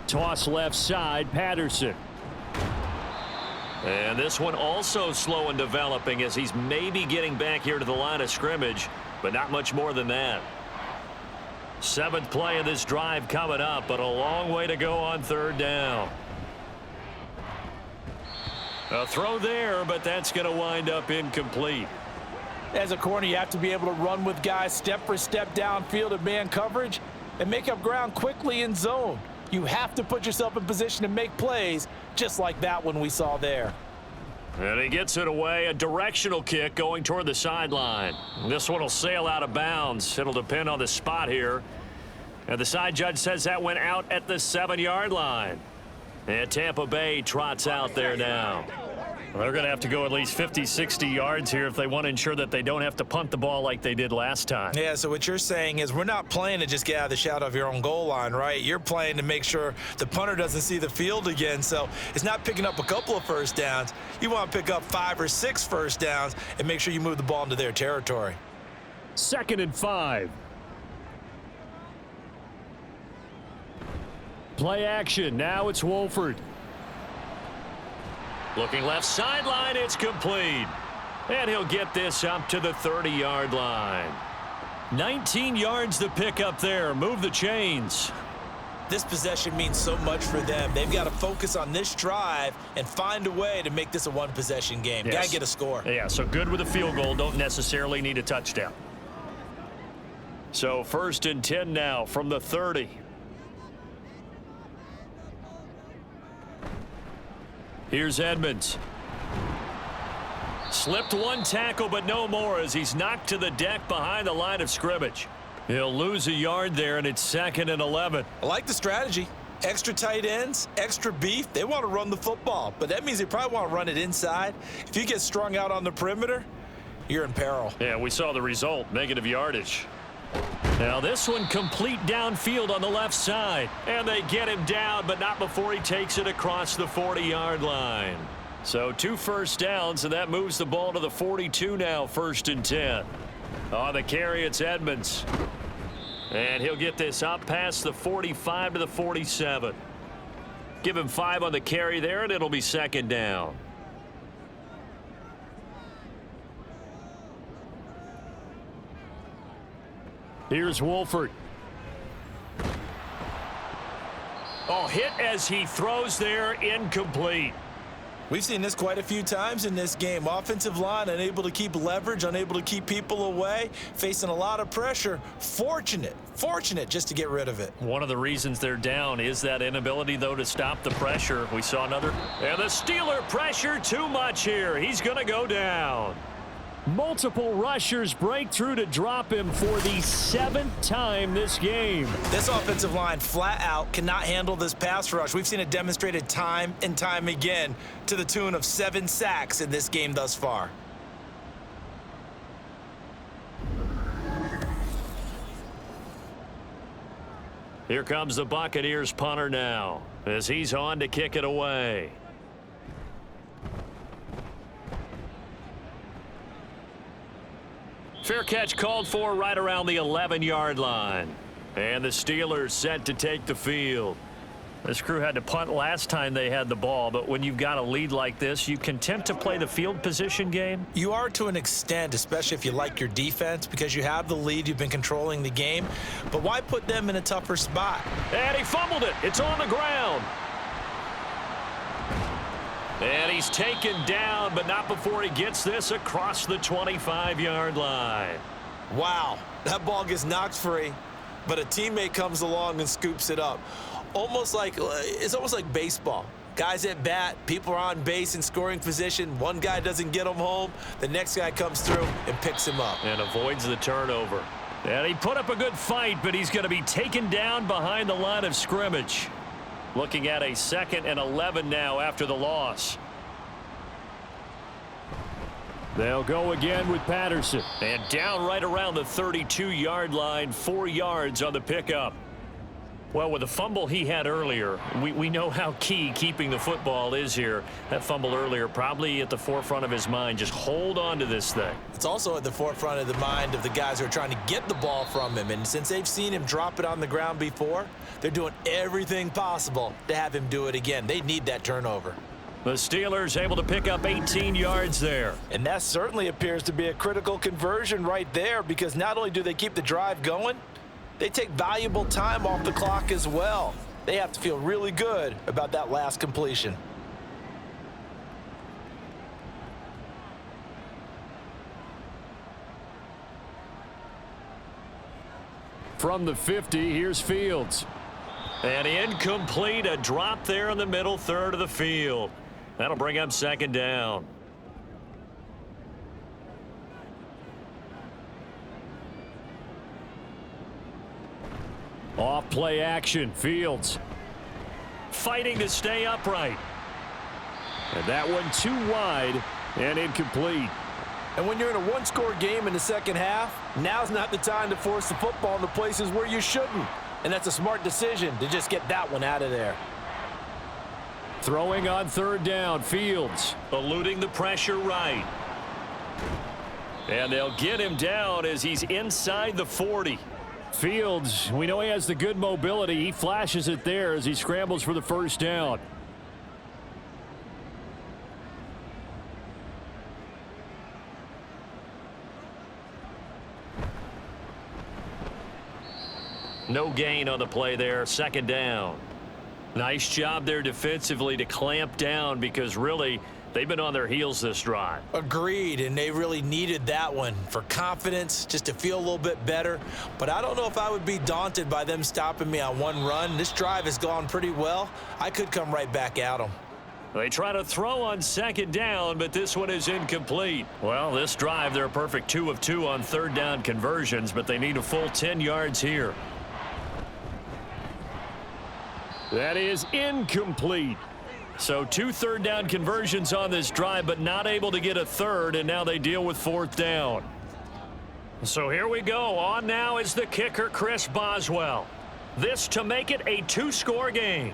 Toss left side, Patterson. And this one also slow in developing as he's maybe getting back here to the line of scrimmage, but not much more than that. 7th play of this drive coming up, but a long way to go on 3rd down. A throw there, but that's going to wind up incomplete. As a corner, you have to be able to run with guys step for step downfield in man coverage and make up ground quickly in zone. You have to put yourself in position to make plays, just like that one we saw there. And he gets it away, a directional kick going toward the sideline. This one will sail out of bounds. It'll depend on the spot here. And the side judge says that went out at the 7-yard line. And Tampa Bay trots out there now. Well, they're going to have to go at least 50, 60 yards here if they want to ensure that they don't have to punt the ball like they did last time. Yeah, so what you're saying is we're not playing to just get out of the shadow of your own goal line, right? You're playing to make sure the punter doesn't see the field again. So it's not picking up a couple of first downs. You want to pick up 5 or 6 first downs and make sure you move the ball into their territory. 2nd and 5. Play action. Now it's Wolford. Looking left sideline, it's complete. And he'll get this up to the 30-yard line. 19 yards to pick up there. Move the chains. This possession means so much for them. They've got to focus on this drive and find a way to make this a one-possession game. Yes. Got to get a score. Yeah, so good with a field goal. Don't necessarily need a touchdown. So 1st and 10 now from the 30. Here's Edmonds. Slipped one tackle, but no more as he's knocked to the deck behind the line of scrimmage. He'll lose a yard there, and it's 2nd and 11. I like the strategy. Extra tight ends, extra beef. They want to run the football, but that means they probably want to run it inside. If you get strung out on the perimeter, you're in peril. Yeah, we saw the result, negative yardage. Now this one complete downfield on the left side. And they get him down, but not before he takes it across the 40-yard line. So 2 first downs, and that moves the ball to the 42 now, 1st and 10. On the carry, it's Edmonds. And he'll get this up past the 45 to the 47. Give him 5 on the carry there, and it'll be 2nd down. Here's Wolford. Oh, hit as he throws there, incomplete. We've seen this quite a few times in this game. Offensive line unable to keep leverage, unable to keep people away, facing a lot of pressure. Fortunate just to get rid of it. One of the reasons they're down is that inability, though, to stop the pressure. We saw another. And the Steeler pressure too much here. He's going to go down. Multiple rushers break through to drop him for the 7th time this game. This offensive line flat out cannot handle this pass rush. We've seen it demonstrated time and time again to the tune of 7 sacks in this game thus far. Here comes the Buccaneers punter now as he's on to kick it away. Fair catch called for right around the 11-yard line. And the Steelers set to take the field. This crew had to punt last time they had the ball, but when you've got a lead like this, you content to play the field position game? You are to an extent, especially if you like your defense, because you have the lead, you've been controlling the game. But why put them in a tougher spot? And he fumbled it. It's on the ground. And he's taken down, but not before he gets this across the 25-yard line. Wow, that ball gets knocked free, but a teammate comes along and scoops it up. It's almost like baseball. Guys at bat, people are on base in scoring position. One guy doesn't get him home. The next guy comes through and picks him up. And avoids the turnover. And he put up a good fight, but he's going to be taken down behind the line of scrimmage. Looking at a 2nd and 11 now after the loss. They'll go again with Patterson. And down right around the 32-yard line, 4 yards on the pickup. Well, with the fumble he had earlier, we know how key keeping the football is here. That fumble earlier probably at the forefront of his mind. Just hold on to this thing. It's also at the forefront of the mind of the guys who are trying to get the ball from him. And since they've seen him drop it on the ground before, they're doing everything possible to have him do it again. They need that turnover. The Steelers able to pick up 18 yards there. And that certainly appears to be a critical conversion right there, because not only do they keep the drive going, they take valuable time off the clock as well. They have to feel really good about that last completion. From the 50, here's Fields. And incomplete, a drop there in the middle third of the field. That'll bring up 2nd down. Off play action, Fields. Fighting to stay upright. And that one too wide and incomplete. And when you're in a one-score game in the second half, now's not the time to force the football in the places where you shouldn't. And that's a smart decision to just get that one out of there. Throwing on 3rd down, Fields. Eluding the pressure right. And they'll get him down as he's inside the 40. Fields, we know he has the good mobility. He flashes it there as he scrambles for the 1st down. No gain on the play there, 2nd down. Nice job there defensively to clamp down, because really they've been on their heels this drive. Agreed, and they really needed that one for confidence, just to feel a little bit better. But I don't know if I would be daunted by them stopping me on one run. This drive has gone pretty well. I could come right back at them. They try to throw on 2nd down, but this one is incomplete. Well, this drive, they're a perfect 2 of 2 on 3rd down conversions, but they need a full 10 yards here. That is incomplete. So 2 3rd down conversions on this drive, but not able to get a 3rd, and now they deal with 4th down. So here we go. On now is the kicker, Chris Boswell. This to make it a 2-score game.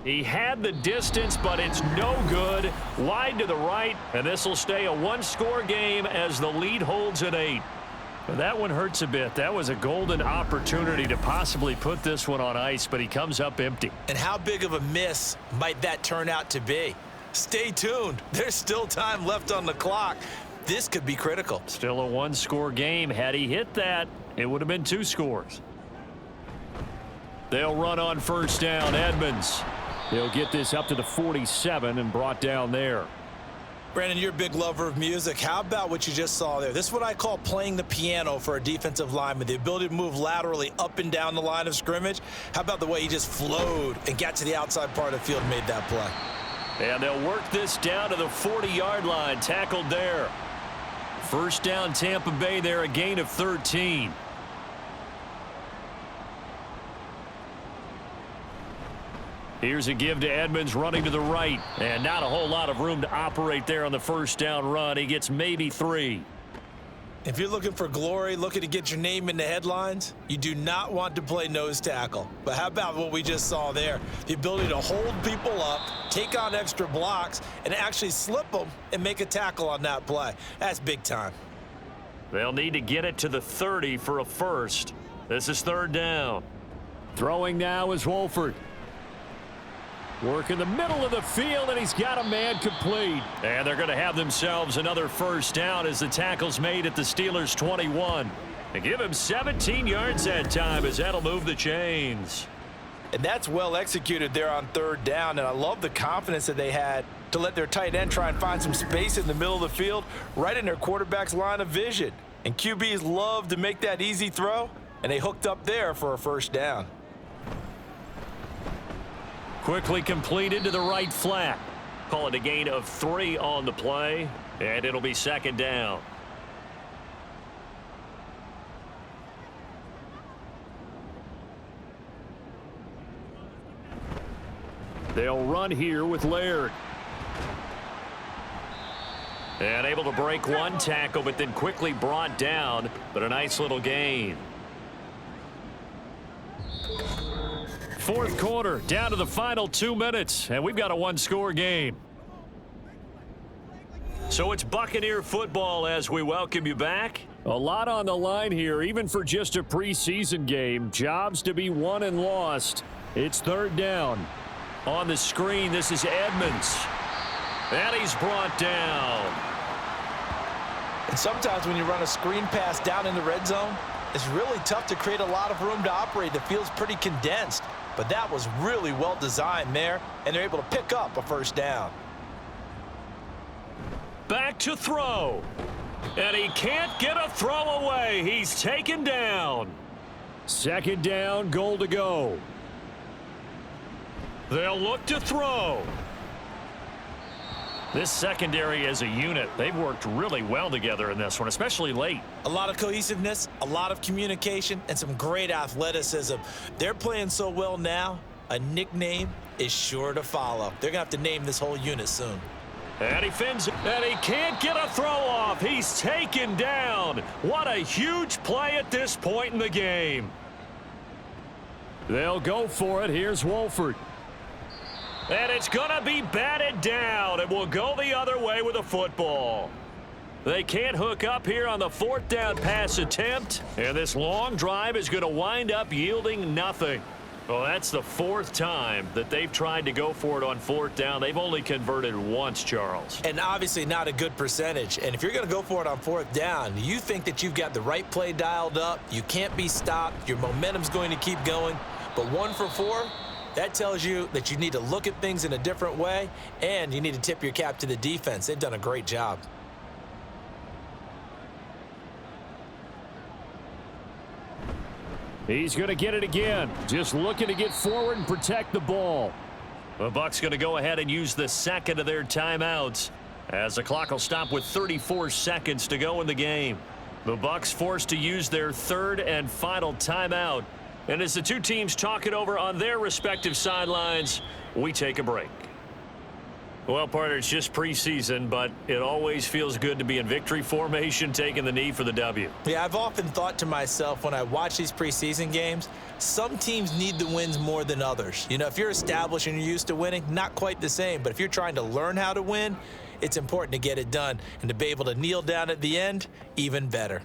He had the distance, but it's no good. Wide to the right, and this will stay a 1-score game as the lead holds at 8. That one hurts a bit. That was a golden opportunity to possibly put this one on ice, but he comes up empty. And how big of a miss might that turn out to be? Stay tuned. There's still time left on the clock. This could be critical. Still a 1-score game. Had he hit that, it would have been 2 scores. They'll run on 1st down. Edmonds. They'll get this up to the 47 and brought down there. Brandon, you're a big lover of music. How about what you just saw there? This is what I call playing the piano for a defensive lineman, the ability to move laterally up and down the line of scrimmage. How about the way he just flowed and got to the outside part of the field and made that play? And they'll work this down to the 40-yard line, tackled there. 1st down, Tampa Bay there, a gain of 13. Here's a give to Edmonds running to the right. And not a whole lot of room to operate there on the 1st down run. He gets maybe 3. If you're looking for glory, looking to get your name in the headlines, you do not want to play nose tackle. But how about what we just saw there? The ability to hold people up, take on extra blocks, and actually slip them and make a tackle on that play. That's big time. They'll need to get it to the 30 for a 1st. This is 3rd down. Throwing now is Wolford. Work in the middle of the field, and he's got a man complete. And they're going to have themselves another first down as the tackle's made at the Steelers' 21. And give him 17 yards that time as that'll move the chains. And that's well executed there on third down, and I love the confidence that they had to let their tight end try and find some space in the middle of the field, right in their quarterback's line of vision. And QBs love to make that easy throw, and they hooked up there for a first down. Quickly completed to the right flat. Call it a gain of 3 on the play, and it'll be second down. They'll run here with Laird. And able to break one tackle, but then quickly brought down, but a nice little gain. Fourth quarter, down to the final 2 minutes, and we've got a one-score game. So it's Buccaneer football as we welcome you back. A lot on the line here, even for just a preseason game. Jobs to be won and lost. It's third down. On the screen, this is Edmonds. And he's brought down. And sometimes when you run a screen pass down in the red zone, it's really tough to create a lot of room to operate. The field's pretty condensed. But that was really well designed there, and they're able to pick up a first down. Back to throw. And he can't get a throw away. He's taken down. Second down, goal to go. They'll look to throw. This secondary as a unit, they've worked really well together in this one, especially late. A lot of cohesiveness, a lot of communication, and some great athleticism. They're playing so well now, a nickname is sure to follow. They're going to have to name this whole unit soon. And he fins, and he can't get a throw off. He's taken down. What a huge play at this point in the game. They'll go for it. Here's Wolford. And it's going to be batted down, and we'll go the other way with a football. They can't hook up here on the fourth down pass attempt, and this long drive is going to wind up yielding nothing. Well, that's the fourth time that they've tried to go for it on fourth down. They've only converted once, Charles. And obviously not a good percentage. And if you're going to go for it on fourth down, you think that you've got the right play dialed up. You can't be stopped. Your momentum's going to keep going. But 1 for 4, that tells you that you need to look at things in a different way, and you need to tip your cap to the defense. They've done a great job. He's going to get it again. Just looking to get forward and protect the ball. The Bucs going to go ahead and use the second of their timeouts as the clock will stop with 34 seconds to go in the game. The Bucs forced to use their third and final timeout. And as the two teams talk it over on their respective sidelines, we take a break. Well, partner, it's just preseason, but it always feels good to be in victory formation, taking the knee for the W. Yeah, I've often thought to myself when I watch these preseason games, some teams need the wins more than others. You know, if you're established and you're used to winning, not quite the same. But if you're trying to learn how to win, it's important to get it done. And to be able to kneel down at the end, even better.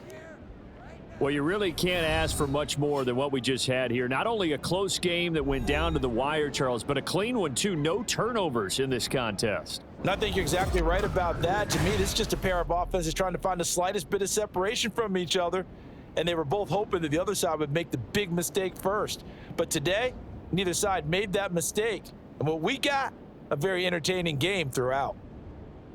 Well, you really can't ask for much more than what we just had here. Not only a close game that went down to the wire, Charles, but a clean one, too. No turnovers in this contest. And I think you're exactly right about that. To me, this is just a pair of offenses trying to find the slightest bit of separation from each other. And they were both hoping that the other side would make the big mistake first. But today, neither side made that mistake. And what we got, a very entertaining game throughout.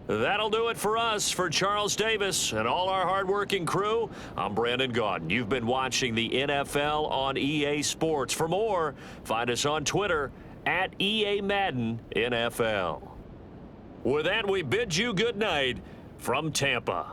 That'll do it for us. For Charles Davis and all our hardworking crew, I'm Brandon Gaudin. You've been watching the NFL on EA Sports. For more, find us on Twitter at EA Madden NFL. With that, we bid you good night from Tampa.